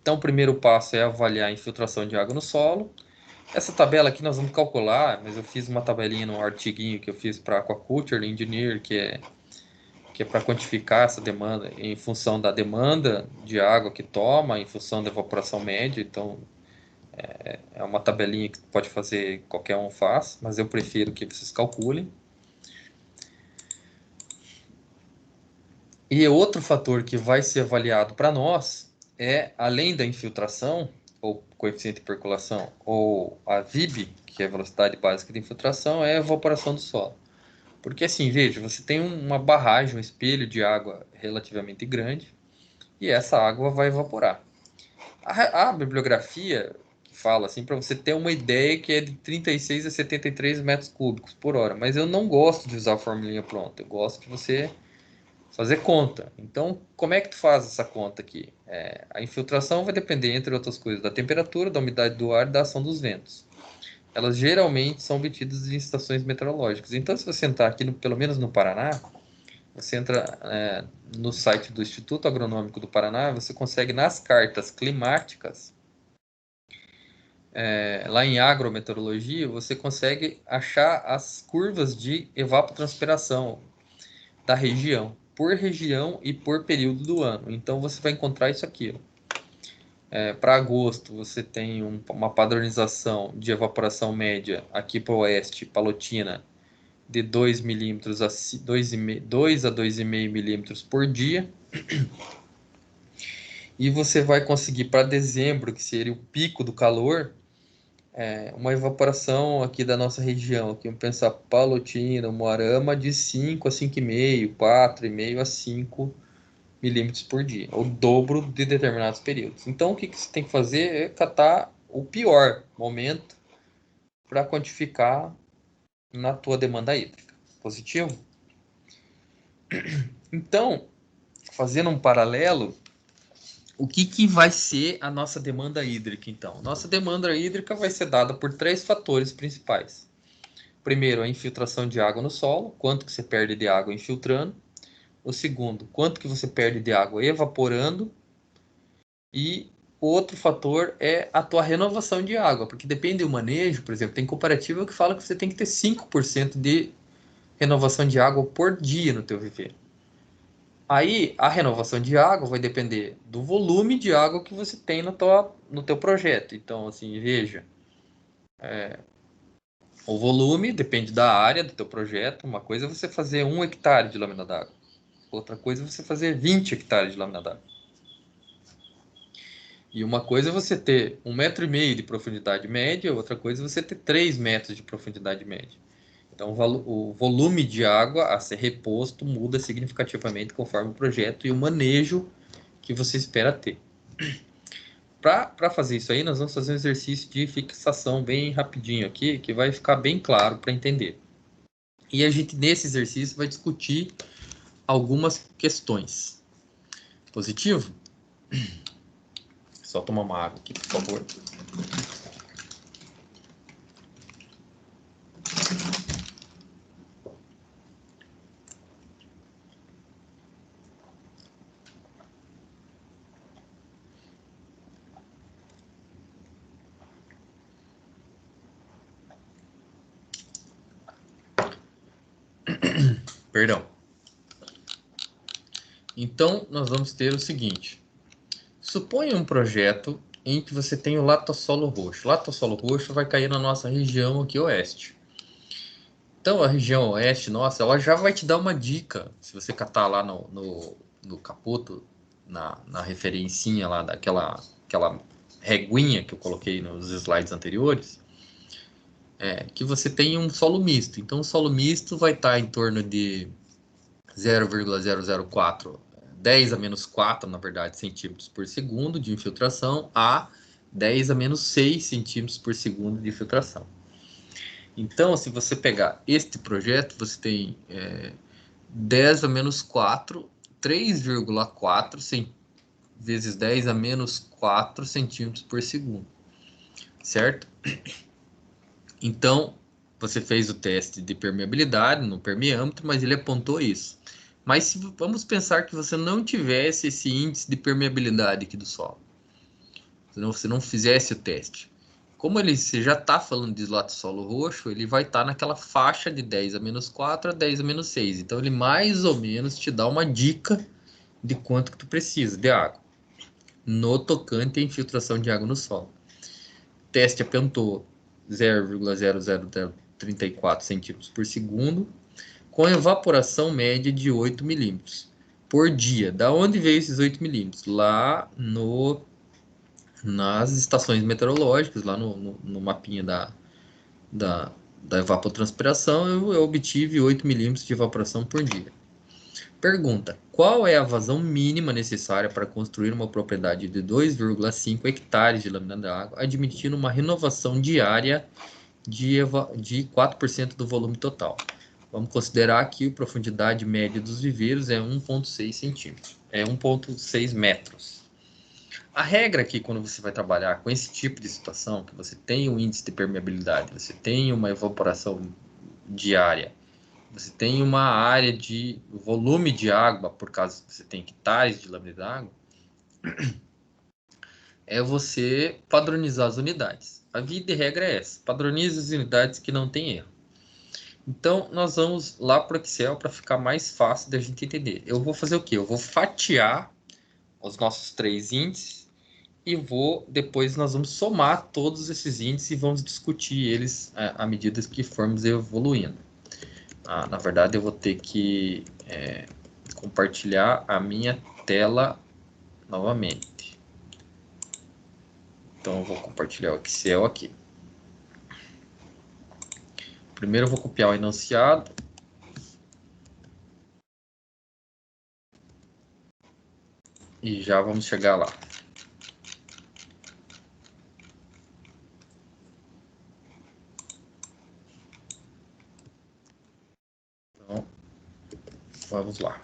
Então, o primeiro passo é avaliar a infiltração de água no solo. Essa tabela aqui nós vamos calcular, mas eu fiz uma tabelinha num artiguinho que eu fiz para a Aquaculture Engineer, que é para quantificar essa demanda em função da demanda de água que toma, em função da evaporação média. Então, é uma tabelinha que pode fazer, qualquer um faz, mas eu prefiro que vocês calculem. E outro fator que vai ser avaliado para nós é, além da infiltração, ou coeficiente de percolação, ou a VIB, que é a velocidade básica de infiltração, é a evaporação do solo. Porque assim, veja, você tem uma barragem, um espelho de água relativamente grande, e essa água vai evaporar. A bibliografia fala assim, para você ter uma ideia, que é de 36 a 73 metros cúbicos por hora, mas eu não gosto de usar a formulinha pronta, eu gosto de você fazer conta. Então, como é que tu faz essa conta aqui? A infiltração vai depender, entre outras coisas, da temperatura, da umidade do ar e da ação dos ventos. Elas geralmente são obtidas em estações meteorológicas. Então, se você entrar aqui, pelo menos no Paraná, você entra no site do Instituto Agronômico do Paraná, você consegue nas cartas climáticas, lá em agrometeorologia, você consegue achar as curvas de evapotranspiração da região, por região e por período do ano. Então você vai encontrar isso aqui. Para agosto, você tem uma padronização de evaporação média aqui para o oeste, Palotina, de 2 milímetros a 2 a 2,5 milímetros por dia. E você vai conseguir para dezembro, que seria o pico do calor, uma evaporação aqui da nossa região, aqui vamos pensar Palotina, Moarama, de 5 a 5,5, 4,5 a 5 milímetros por dia, o dobro de determinados períodos. Então, o que você tem que fazer é catar o pior momento para quantificar na tua demanda hídrica. Positivo? Então, fazendo um paralelo, o que vai ser a nossa demanda hídrica, então? Nossa demanda hídrica vai ser dada por 3 fatores principais. Primeiro, a infiltração de água no solo, quanto que você perde de água infiltrando. O segundo, quanto que você perde de água evaporando. E o outro fator é a tua renovação de água, porque depende do manejo, por exemplo, tem cooperativa que fala que você tem que ter 5% de renovação de água por dia no teu viveiro. Aí, a renovação de água vai depender do volume de água que você tem no teu projeto. Então, assim, veja, o volume depende da área do teu projeto. Uma coisa é você fazer 1 hectare de lâmina d'água. Outra coisa é você fazer 20 hectares de lâmina d'água. E uma coisa é você ter 1,5 metro de profundidade média, outra coisa é você ter 3 metros de profundidade média. Então, o volume de água a ser reposto muda significativamente conforme o projeto e o manejo que você espera ter. Para fazer isso aí, nós vamos fazer um exercício de fixação bem rapidinho aqui, que vai ficar bem claro para entender. E a gente, nesse exercício, vai discutir algumas questões. Positivo? Só tomar uma água aqui, por favor. Perdão. Então, nós vamos ter o seguinte. Suponha um projeto em que você tem o latossolo roxo. O latossolo roxo vai cair na nossa região aqui oeste. Então, a região oeste, nossa, ela já vai te dar uma dica. Se você catar lá no capoto, na referencinha lá daquela reguinha que eu coloquei nos slides anteriores, que você tem um solo misto. Então, o solo misto vai estar em torno de 0,004, 10 a menos 4, na verdade, centímetros por segundo de infiltração a 10 a menos 6 centímetros por segundo de infiltração. Então, se você pegar este projeto, você tem 10 a menos 4, 3,4 vezes 10 a menos 4 centímetros por segundo, certo? Então, você fez o teste de permeabilidade no permeâmetro, mas ele apontou isso. Mas vamos pensar que você não tivesse esse índice de permeabilidade aqui do solo, se você não fizesse o teste. Como você já está falando de latossolo roxo, ele vai estar naquela faixa de 10 a menos 4 a 10 a menos 6. Então, ele mais ou menos te dá uma dica de quanto que tu precisa de água no tocante à infiltração de água no solo. O teste apontou 0,0034 centímetros por segundo, com evaporação média de 8 milímetros por dia. Da onde veio esses 8 milímetros? Lá nas estações meteorológicas, lá no mapinha da evapotranspiração, eu obtive 8 milímetros de evaporação por dia. Pergunta: qual é a vazão mínima necessária para construir uma propriedade de 2,5 hectares de lâmina d'água, admitindo uma renovação diária de 4% do volume total? Vamos considerar que a profundidade média dos viveiros é 1,6 centímetros, é 1,6 metros. A regra aqui, quando você vai trabalhar com esse tipo de situação, que você tem um índice de permeabilidade, você tem uma evaporação diária, você tem uma área de volume de água, por causa que você tem hectares de lâmina d'água, é você padronizar as unidades. A via de regra é essa: padronize as unidades que não tem erro. Então, nós vamos lá para o Excel para ficar mais fácil da gente entender. Eu vou fazer o quê? Eu vou fatiar os nossos 3 índices e depois nós vamos somar todos esses índices e vamos discutir eles à medida que formos evoluindo. Na verdade, eu vou ter que compartilhar a minha tela novamente. Então, eu vou compartilhar o Excel aqui. Primeiro, eu vou copiar o enunciado. E já vamos chegar lá. Então, vamos lá.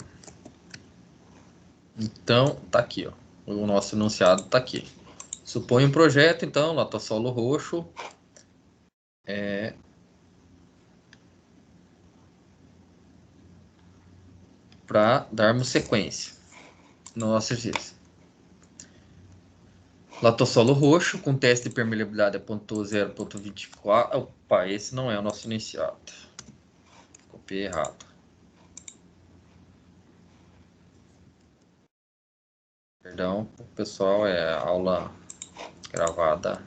Então, tá aqui, ó. O nosso enunciado tá aqui. Suponha um projeto, então, latossolo roxo. Para darmos sequência no nosso exercício. Latossolo roxo, com teste de permeabilidade apontou 0,24. Opa, esse não é o nosso iniciado. Copiei errado. Perdão, pessoal, é aula gravada.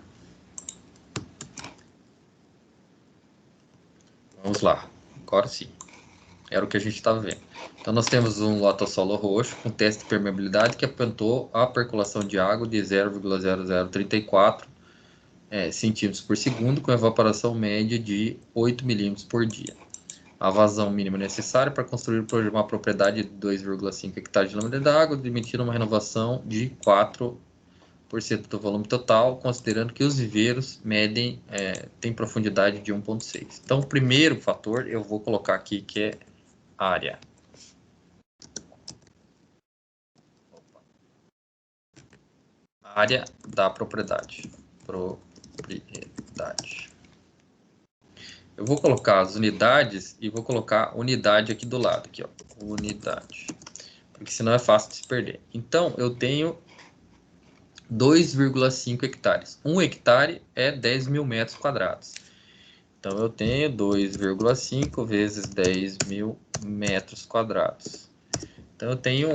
Vamos lá, agora sim. Era o que a gente estava vendo. Então, nós temos um latossolo roxo com teste de permeabilidade que apontou a percolação de água de 0,0034 centímetros por segundo, com evaporação média de 8 milímetros por dia. A vazão mínima necessária para construir uma propriedade de 2,5 hectares de lâmina d'água, admitindo uma renovação de 4% do volume total, considerando que os viveiros têm profundidade de 1,6. Então, o primeiro fator eu vou colocar aqui que é área. Área da propriedade. Eu vou colocar as unidades e vou colocar unidade aqui do lado, aqui, ó, unidade, porque senão é fácil de se perder. Então, eu tenho 2,5 hectares. 1 hectare é 10 mil metros quadrados. Então, eu tenho 2,5 vezes 10 mil metros quadrados. Então, eu tenho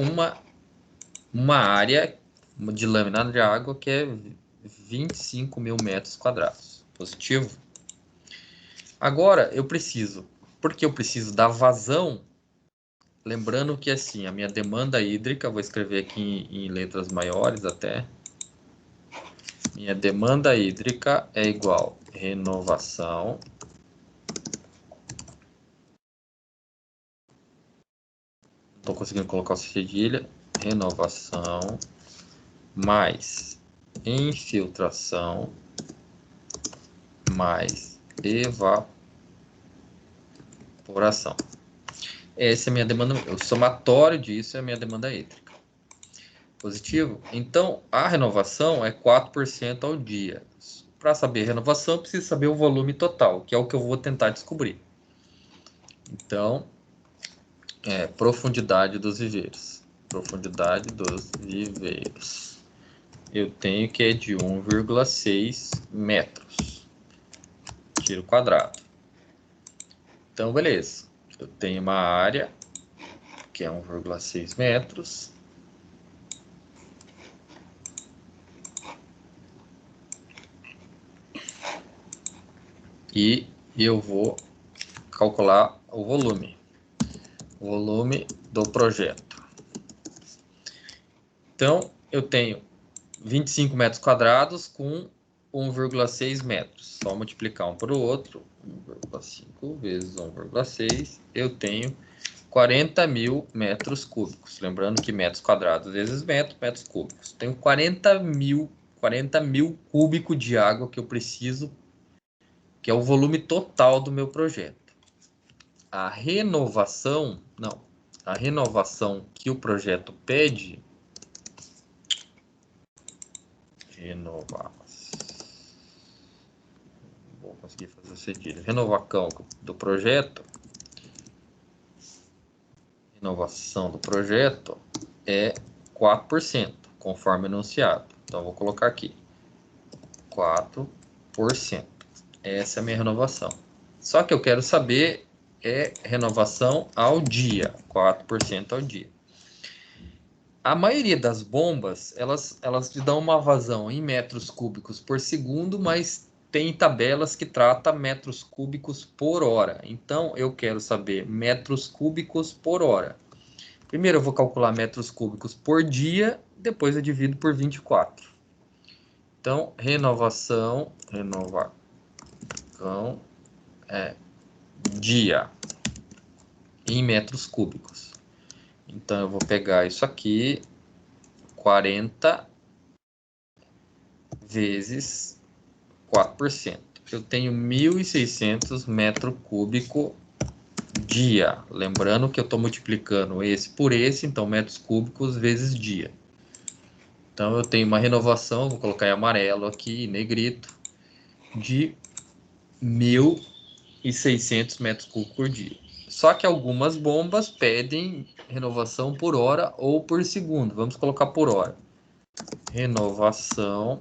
uma área de lâmina de água que é 25 mil metros quadrados. Positivo. Agora, porque eu preciso da vazão, lembrando que assim, a minha demanda hídrica, vou escrever aqui em letras maiores até, minha demanda hídrica é igual renovação estou conseguindo colocar o cedilha, renovação mais infiltração mais evaporação. Essa é a minha demanda, o somatório disso é a minha demanda hídrica. Positivo? Então, a renovação é 4% ao dia. Para saber a renovação, eu preciso saber o volume total, que é o que eu vou tentar descobrir. Então, profundidade dos viveiros. Profundidade dos viveiros. Eu tenho que é de 1,6 metros. Tiro quadrado. Então, beleza. Eu tenho uma área que é 1,6 metros. E eu vou calcular o volume do projeto. Então, eu tenho 25 metros quadrados com 1,6 metros. Só multiplicar um por outro, 1,5 vezes 1,6, eu tenho 40 mil metros cúbicos. Lembrando que metros quadrados vezes metros cúbicos. Tenho 40 mil cúbicos de água que eu preciso, que é o volume total do meu projeto. A renovação que o projeto pede, vou conseguir fazer o cedilha, renovação do projeto, renovação do projeto é 4%, conforme anunciado. Então, vou colocar aqui, 4%. Essa é a minha renovação. Só que eu quero saber renovação ao dia, 4% ao dia. A maioria das bombas, elas te dão uma vazão em metros cúbicos por segundo, mas tem tabelas que tratam metros cúbicos por hora. Então, eu quero saber metros cúbicos por hora. Primeiro eu vou calcular metros cúbicos por dia, depois eu divido por 24. Então, renovação dia em metros cúbicos. Então, eu vou pegar isso aqui, 40 vezes 4%. Eu tenho 1.600 metros cúbicos dia. Lembrando que eu estou multiplicando esse por esse, então metros cúbicos vezes dia. Então, eu tenho uma renovação, vou colocar em amarelo aqui, em negrito, de 1.600 metros cúbicos por dia. Só que algumas bombas pedem renovação por hora ou por segundo. Vamos colocar por hora. Renovação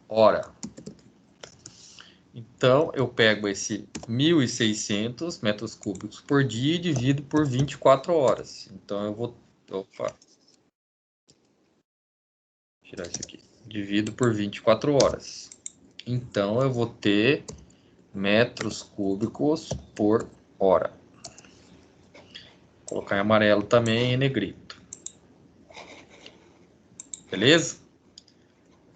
hora. Então, eu pego esse 1.600 metros cúbicos por dia e divido por 24 horas. Então, eu vou... Opa. Tirar isso aqui. Divido por 24 horas. Então, eu vou ter metros cúbicos por hora. Vou colocar em amarelo também e negrito. Beleza?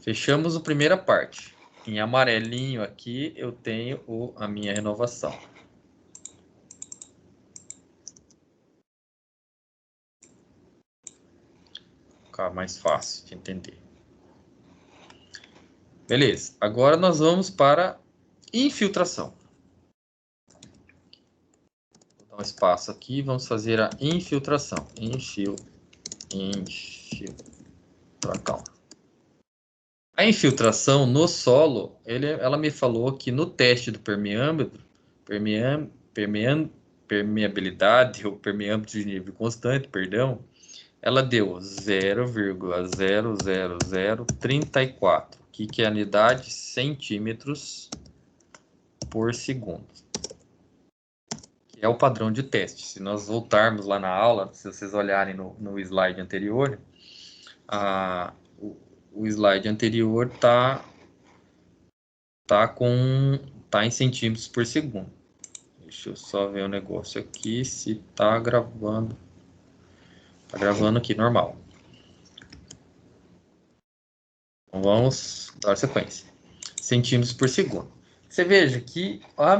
Fechamos a primeira parte. Em amarelinho aqui eu tenho a minha renovação. Vou ficar mais fácil de entender. Beleza. Agora nós vamos para infiltração. Vou dar um espaço aqui. Vamos fazer a infiltração. A infiltração no solo, ela me falou que no teste do permeabilidade ou permeâmetro de nível constante, perdão, ela deu 0,00034, que é a unidade centímetros por segundo. É o padrão de teste. Se nós voltarmos lá na aula, se vocês olharem no slide anterior, o slide anterior tá em centímetros por segundo. Deixa eu só ver o negócio aqui, se tá gravando. Tá gravando aqui, normal. Então vamos dar sequência. Centímetros por segundo. Você veja que a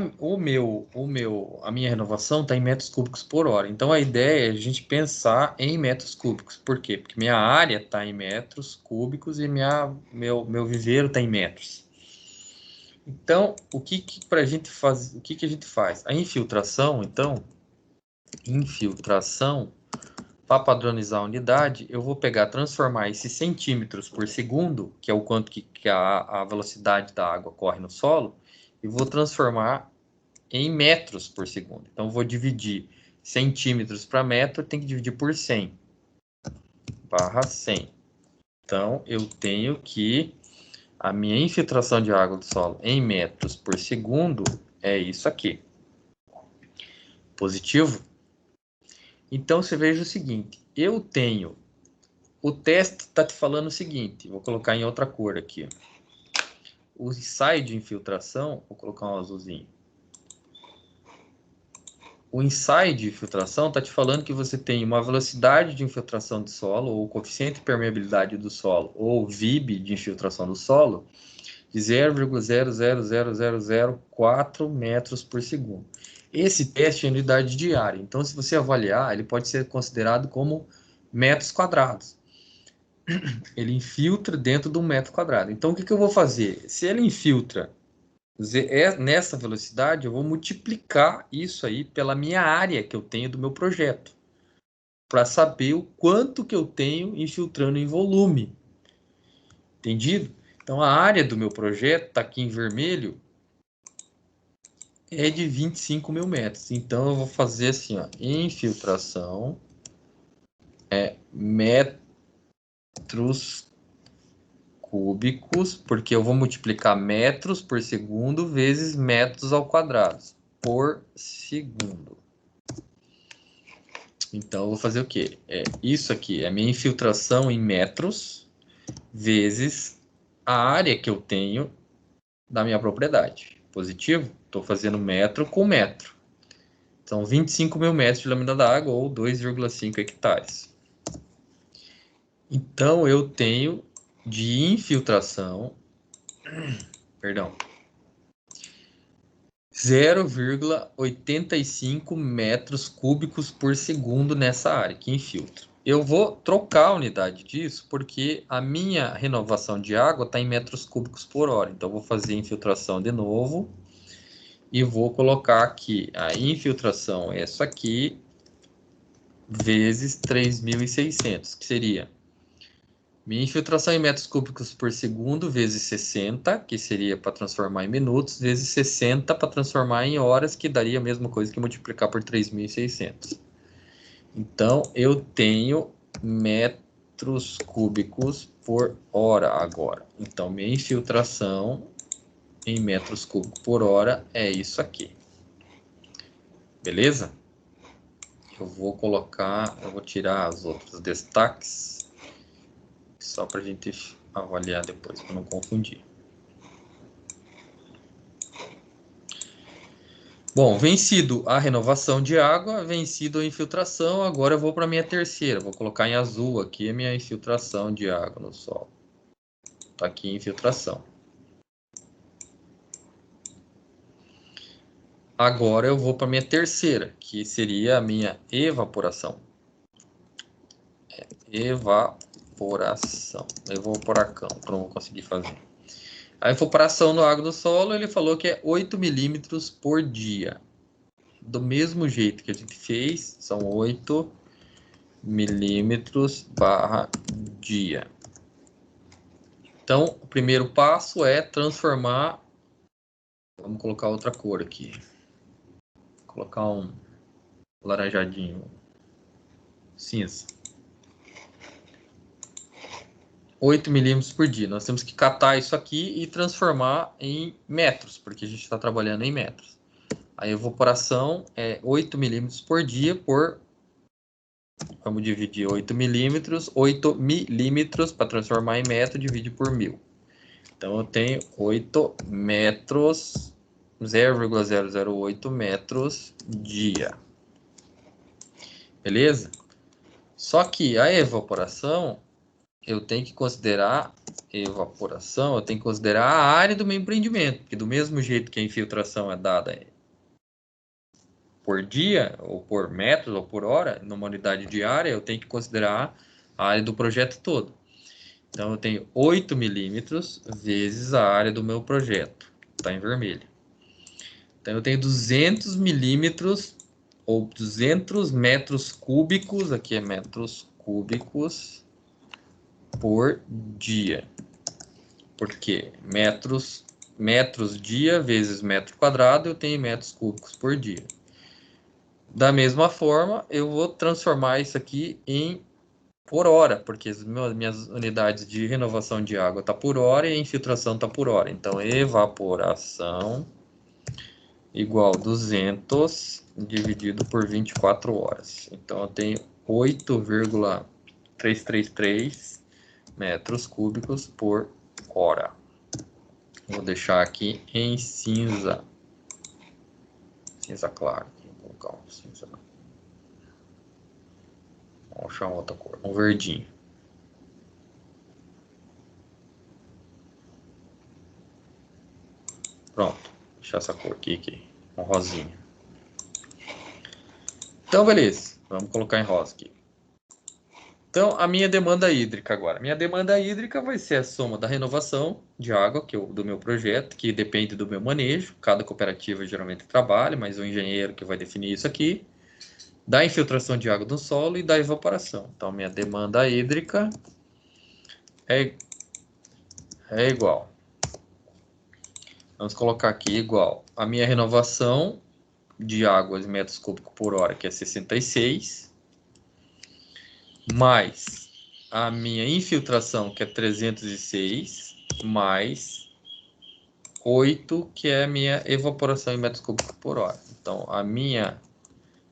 minha renovação está em metros cúbicos por hora. Então a ideia é a gente pensar em metros cúbicos. Por quê? Porque minha área está em metros cúbicos e meu viveiro está em metros. Então, o que a gente faz? A infiltração, então, para padronizar a unidade, eu vou transformar esses centímetros por segundo, que é o quanto que a velocidade da água corre no solo, e vou transformar em metros por segundo. Então, eu vou dividir centímetros para metro, tem que dividir por 100, barra 100. Então, eu tenho que a minha infiltração de água do solo em metros por segundo é isso aqui. Positivo? Então, você veja o seguinte, eu tenho... O teste está te falando o seguinte, vou colocar em outra cor aqui. O ensaio de infiltração, vou colocar um azulzinho. O ensaio de infiltração está te falando que você tem uma velocidade de infiltração do solo, ou coeficiente de permeabilidade do solo, ou VIB de infiltração do solo, de 0,000004 metros por segundo. Esse teste é unidade de área, então se você avaliar, ele pode ser considerado como metros quadrados. Ele infiltra dentro de 1 metro quadrado. Então, o que eu vou fazer? Se ele infiltra nessa velocidade, eu vou multiplicar isso aí pela minha área que eu tenho do meu projeto, para saber o quanto que eu tenho infiltrando em volume. Entendido? Então, a área do meu projeto, está aqui em vermelho, é de 25 mil metros. Então, eu vou fazer assim, ó, infiltração é metros cúbicos, porque eu vou multiplicar metros por segundo vezes metros ao quadrado por segundo. Então, eu vou fazer o quê? Isso aqui é minha infiltração em metros vezes a área que eu tenho da minha propriedade. Positivo? Estou fazendo metro com metro. São 25 mil metros de lâmina d'água ou 2,5 hectares. Então, eu tenho de infiltração, perdão, 0,85 metros cúbicos por segundo nessa área que infiltra. Eu vou trocar a unidade disso porque a minha renovação de água está em metros cúbicos por hora. Então, eu vou fazer a infiltração de novo e vou colocar aqui a infiltração, essa aqui, vezes 3.600, que seria minha infiltração em metros cúbicos por segundo vezes 60, que seria para transformar em minutos, vezes 60 para transformar em horas, que daria a mesma coisa que multiplicar por 3.600. Então, eu tenho metros cúbicos por hora agora. Então, minha infiltração em metros cúbicos por hora é isso aqui. Beleza? Eu vou tirar os outros destaques, só para a gente avaliar depois, para não confundir. Bom, vencido a renovação de água, vencido a infiltração, agora eu vou para a minha terceira. Vou colocar em azul aqui a minha infiltração de água no solo. Está aqui infiltração. Agora eu vou para a minha terceira, que seria a minha evaporação. Evaporacão, que eu não vou conseguir fazer. A evaporação no água do solo, ele falou que é 8 milímetros por dia. Do mesmo jeito que a gente fez, são 8 milímetros barra dia. Então, o primeiro passo é transformar... Vamos colocar outra cor aqui. Vou colocar um laranjadinho cinza. 8 milímetros por dia. Nós temos que catar isso aqui e transformar em metros, porque a gente está trabalhando em metros. A evaporação é 8 milímetros por dia por... Vamos dividir 8 milímetros para transformar em metro, divide por 1000. Então, eu tenho 8 metros, 0,008 metros dia. Beleza? Só que a evaporação, eu tenho que considerar a área do meu empreendimento, porque do mesmo jeito que a infiltração é dada por dia, ou por metros, ou por hora, numa unidade de área, eu tenho que considerar a área do projeto todo. Então, eu tenho 8 milímetros vezes a área do meu projeto, está em vermelho. Então, eu tenho 200 milímetros, ou 200 metros cúbicos, aqui é metros cúbicos, por dia. Porque metros dia vezes metro quadrado, eu tenho metros cúbicos por dia. Da mesma forma, eu vou transformar isso aqui em por hora, porque as minhas unidades de renovação de água tá por hora e a infiltração tá por hora. Então, evaporação igual 200 dividido por 24 horas. Então, eu tenho 8,333 metros cúbicos por hora. Vou deixar aqui em cinza. Cinza claro. Vou colocar um cinza. Vamos achar uma outra cor. Um verdinho. Pronto. Vou deixar essa cor aqui. Um rosinha. Então, beleza. Vamos colocar em rosa aqui. Então, a minha demanda hídrica agora. Minha demanda hídrica vai ser a soma da renovação de água do meu projeto, que depende do meu manejo. Cada cooperativa geralmente trabalha, mas o engenheiro que vai definir isso aqui. Da infiltração de água do solo e da evaporação. Então, minha demanda hídrica é igual. Vamos colocar aqui igual. A minha renovação de águas em metros cúbicos por hora, que é 66, mais a minha infiltração, que é 306, mais 8, que é a minha evaporação em metros cúbicos por hora. Então, a minha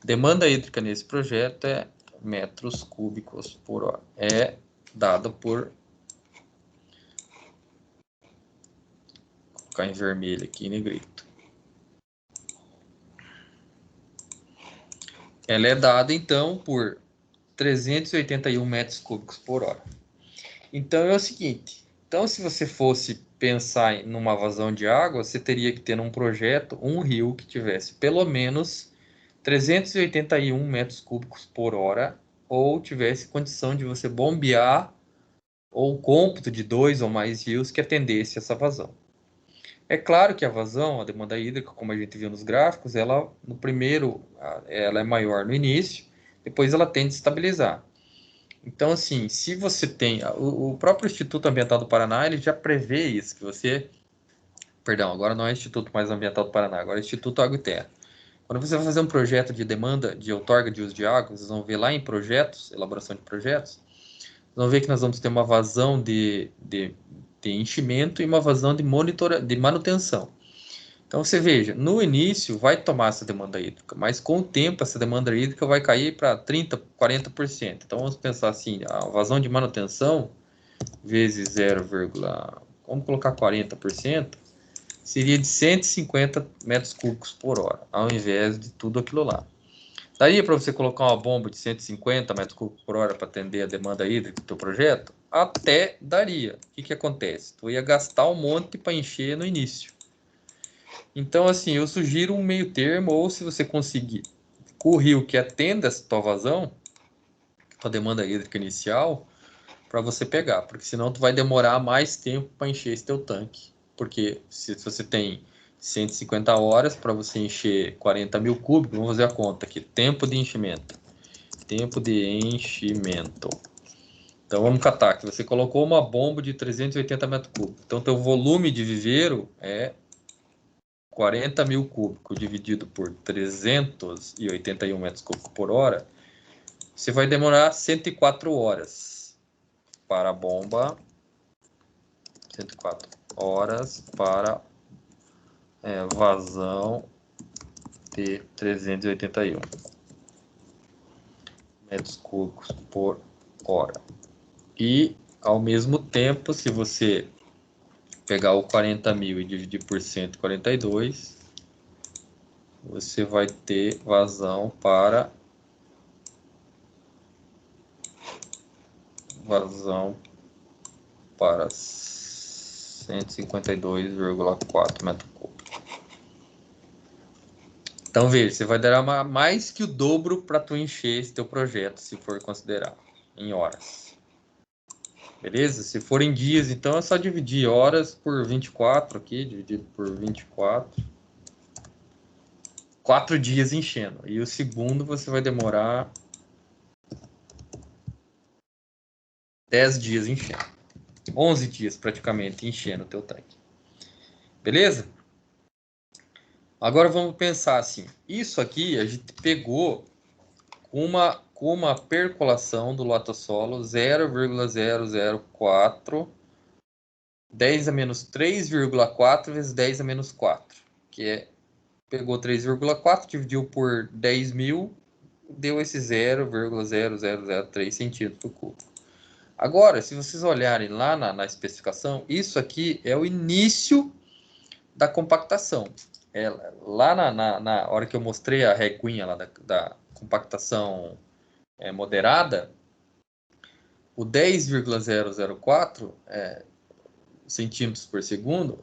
demanda hídrica nesse projeto é metros cúbicos por hora. É dada por... Vou colocar em vermelho aqui, em negrito. Ela é dada, então, por 381 metros cúbicos por hora. Então, é o seguinte. Então, se você fosse pensar em uma vazão de água, você teria que ter num projeto um rio que tivesse pelo menos 381 metros cúbicos por hora, ou tivesse condição de você bombear ou cômputo de 2 ou mais rios que atendesse essa vazão. É claro que a vazão, a demanda hídrica, como a gente viu nos gráficos, ela no primeiro ela é maior no início, depois ela tende a estabilizar. Então, assim, se você tem... O próprio Instituto Ambiental do Paraná, ele já prevê isso, que você... Perdão, agora não é Instituto mais Ambiental do Paraná, agora é Instituto Água e Terra. Quando você vai fazer um projeto de demanda de outorga de uso de água, vocês vão ver lá em projetos, elaboração de projetos, vocês vão ver que nós vamos ter uma vazão de enchimento e uma vazão de manutenção. Então, você veja, no início vai tomar essa demanda hídrica, mas com o tempo essa demanda hídrica vai cair para 30%, 40%. Então, vamos pensar assim, a vazão de manutenção vezes 0, vamos colocar 40%, seria de 150 metros cúbicos por hora, ao invés de tudo aquilo lá. Daria para você colocar uma bomba de 150 metros cúbicos por hora para atender a demanda hídrica do teu projeto? Até daria. O que acontece? Tu ia gastar um monte para encher no início. Então, assim, eu sugiro um meio termo, ou se você conseguir com o rio que atenda essa tua vazão, tua demanda hídrica inicial, para você pegar, porque senão tu vai demorar mais tempo para encher esse teu tanque. Porque se você tem 150 horas para você encher 40 mil cúbicos, vamos fazer a conta aqui, tempo de enchimento. Tempo de enchimento. Então vamos catar que você colocou uma bomba de 380 metros cúbicos. Então teu volume de viveiro é 40 mil cúbicos dividido por 381 metros cúbicos por hora, você vai demorar 104 horas para a bomba, 104 horas para vazão ter 381 metros cúbicos por hora. E, ao mesmo tempo, se você pegar o 40.000 e dividir por 142, você vai ter vazão para 152,4 metros cúbicos. Então, veja, você vai dar mais que o dobro para tu encher esse teu projeto, se for considerar em horas. Beleza? Se for em dias, então é só dividir horas por 24 aqui, dividido por 24. 4 dias enchendo. E o segundo você vai demorar 10 dias enchendo. 11 dias praticamente enchendo o teu tanque. Beleza? Agora vamos pensar assim. Isso aqui a gente pegou com uma percolação do latossolo 0,004 10 a menos 3,4 vezes 10 a menos 4, que é, pegou 3,4, dividiu por 10.000, deu esse 0,0003 centímetros por cubo. Agora, se vocês olharem lá na especificação, isso aqui é o início da compactação. Lá na hora que eu mostrei a reguinha lá da compactação moderada, o 10,004 centímetros por segundo,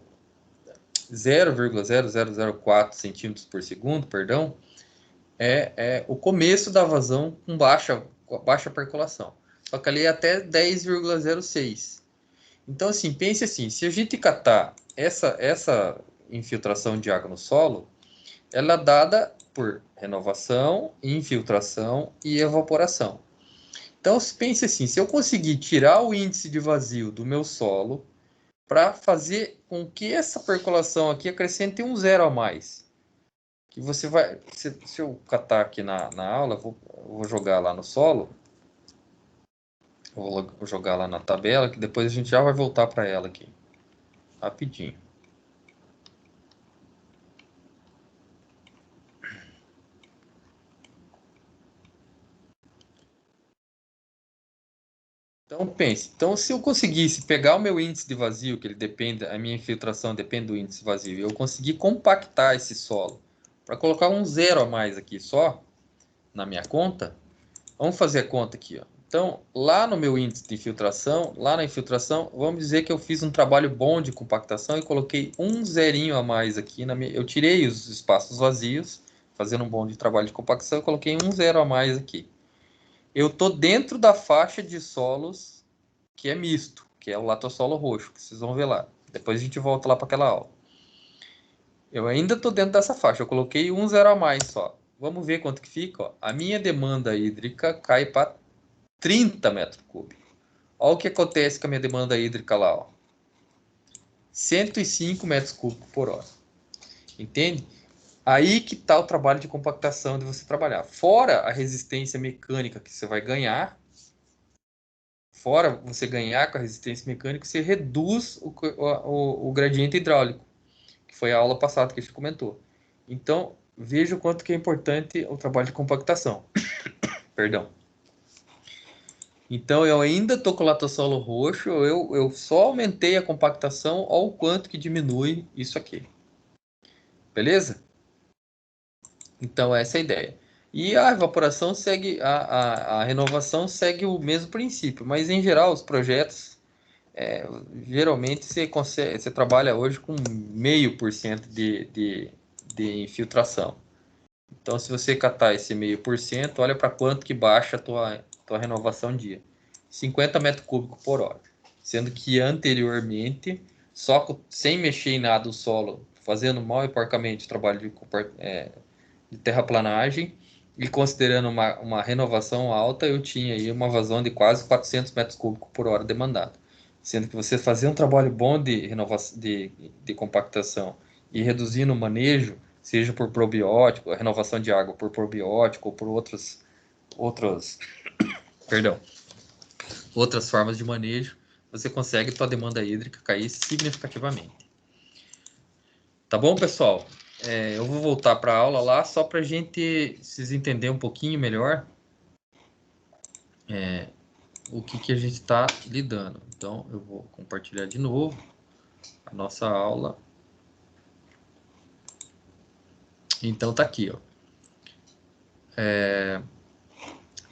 0,0004 centímetros por segundo, perdão, é o começo da vazão com baixa percolação. Só que ali é até 10,06. Então, assim, pense assim, se a gente catar essa infiltração de água no solo, ela é dada por renovação, infiltração e evaporação. Então, pense assim, se eu conseguir tirar o índice de vazio do meu solo para fazer com que essa percolação aqui acrescente um zero a mais, que você vai, se eu catar aqui na aula, vou jogar lá no solo, vou jogar lá na tabela, que depois a gente já vai voltar para ela aqui, rapidinho. Então pense, então se eu conseguisse pegar o meu índice de vazio, que ele depende, a minha infiltração depende do índice vazio, e eu conseguir compactar esse solo para colocar um zero a mais aqui só na minha conta, vamos fazer a conta aqui, ó. Então, lá no meu índice de infiltração, lá na infiltração, vamos dizer que eu fiz um trabalho bom de compactação e coloquei um zerinho a mais aqui. Eu tirei os espaços vazios, fazendo um bom de trabalho de compactação, e coloquei um zero a mais aqui. Eu estou dentro da faixa de solos que é misto, que é o latossolo roxo, que vocês vão ver lá. Depois a gente volta lá para aquela aula. Eu ainda estou dentro dessa faixa, eu coloquei um zero a mais só. Vamos ver quanto que fica. Ó. A minha demanda hídrica cai para 30 metros cúbicos. Olha o que acontece com a minha demanda hídrica lá. Ó. 105 metros cúbicos por hora. Entende? Aí que está o trabalho de compactação de você trabalhar. Fora a resistência mecânica que você vai ganhar, fora você ganhar com a resistência mecânica, você reduz o gradiente hidráulico, que foi a aula passada que a gente comentou. Então, veja o quanto que é importante o trabalho de compactação. Perdão. Então, eu ainda estou com o latossolo roxo, eu só aumentei a compactação, olha o quanto que diminui isso aqui. Beleza? Então, essa é a ideia. E a evaporação segue, a renovação segue o mesmo princípio, mas em geral os projetos, geralmente você trabalha hoje com 0,5% de infiltração. Então, se você catar esse 0,5%, olha para quanto que baixa a tua renovação dia. 50 metros cúbicos por hora. Sendo que anteriormente, sem mexer em nada o solo, fazendo mal e porcamente o trabalho de terraplanagem e considerando uma renovação alta, eu tinha aí uma vazão de quase 400 metros cúbicos por hora demandado. Sendo que você fazer um trabalho bom de compactação e reduzindo o manejo, seja por probiótico, a renovação de água por probiótico ou por perdão, outras formas de manejo, você consegue sua demanda hídrica cair significativamente. Tá bom, pessoal? eu vou voltar para a aula lá só para a gente vocês entenderem um pouquinho melhor o que a gente está lidando. Então, eu vou compartilhar de novo a nossa aula. Então, tá aqui, ó.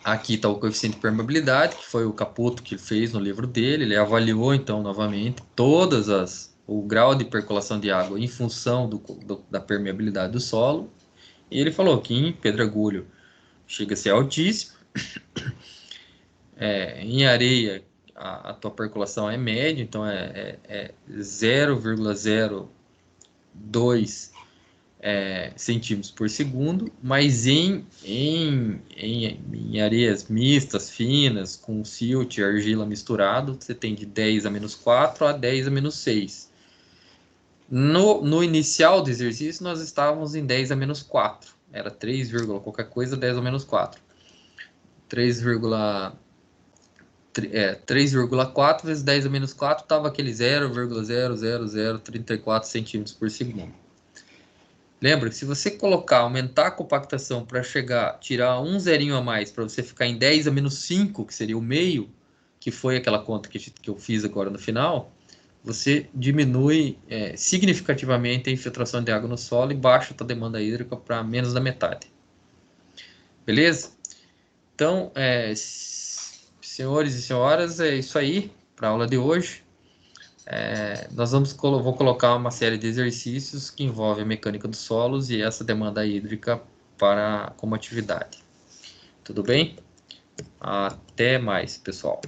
Aqui está o coeficiente de permeabilidade, que foi o Caputo que ele fez no livro dele. Ele avaliou, então, novamente, o grau de percolação de água em função da permeabilidade do solo. E ele falou que em pedregulho chega a ser altíssimo. Em areia, a tua percolação é média, então é 0,02 centímetros por segundo, mas em areias mistas, finas, com silt e argila misturado, você tem de 10 a menos 4 a 10 a menos 6. No inicial do exercício, nós estávamos em 10 a menos 4. Era 3, qualquer coisa, 10 a menos 4. 3,4 vezes 10 a menos 4 estava aquele 0,00034 centímetros por segundo. Lembra que se você aumentar a compactação para tirar um zerinho a mais, para você ficar em 10 a menos 5, que seria o meio, que foi aquela conta que eu fiz agora no final, você diminui significativamente a infiltração de água no solo e baixa a demanda hídrica para menos da metade. Beleza? Então, senhores e senhoras, é isso aí para a aula de hoje. Vou colocar uma série de exercícios que envolvem a mecânica dos solos e essa demanda hídrica como atividade. Tudo bem? Até mais, pessoal.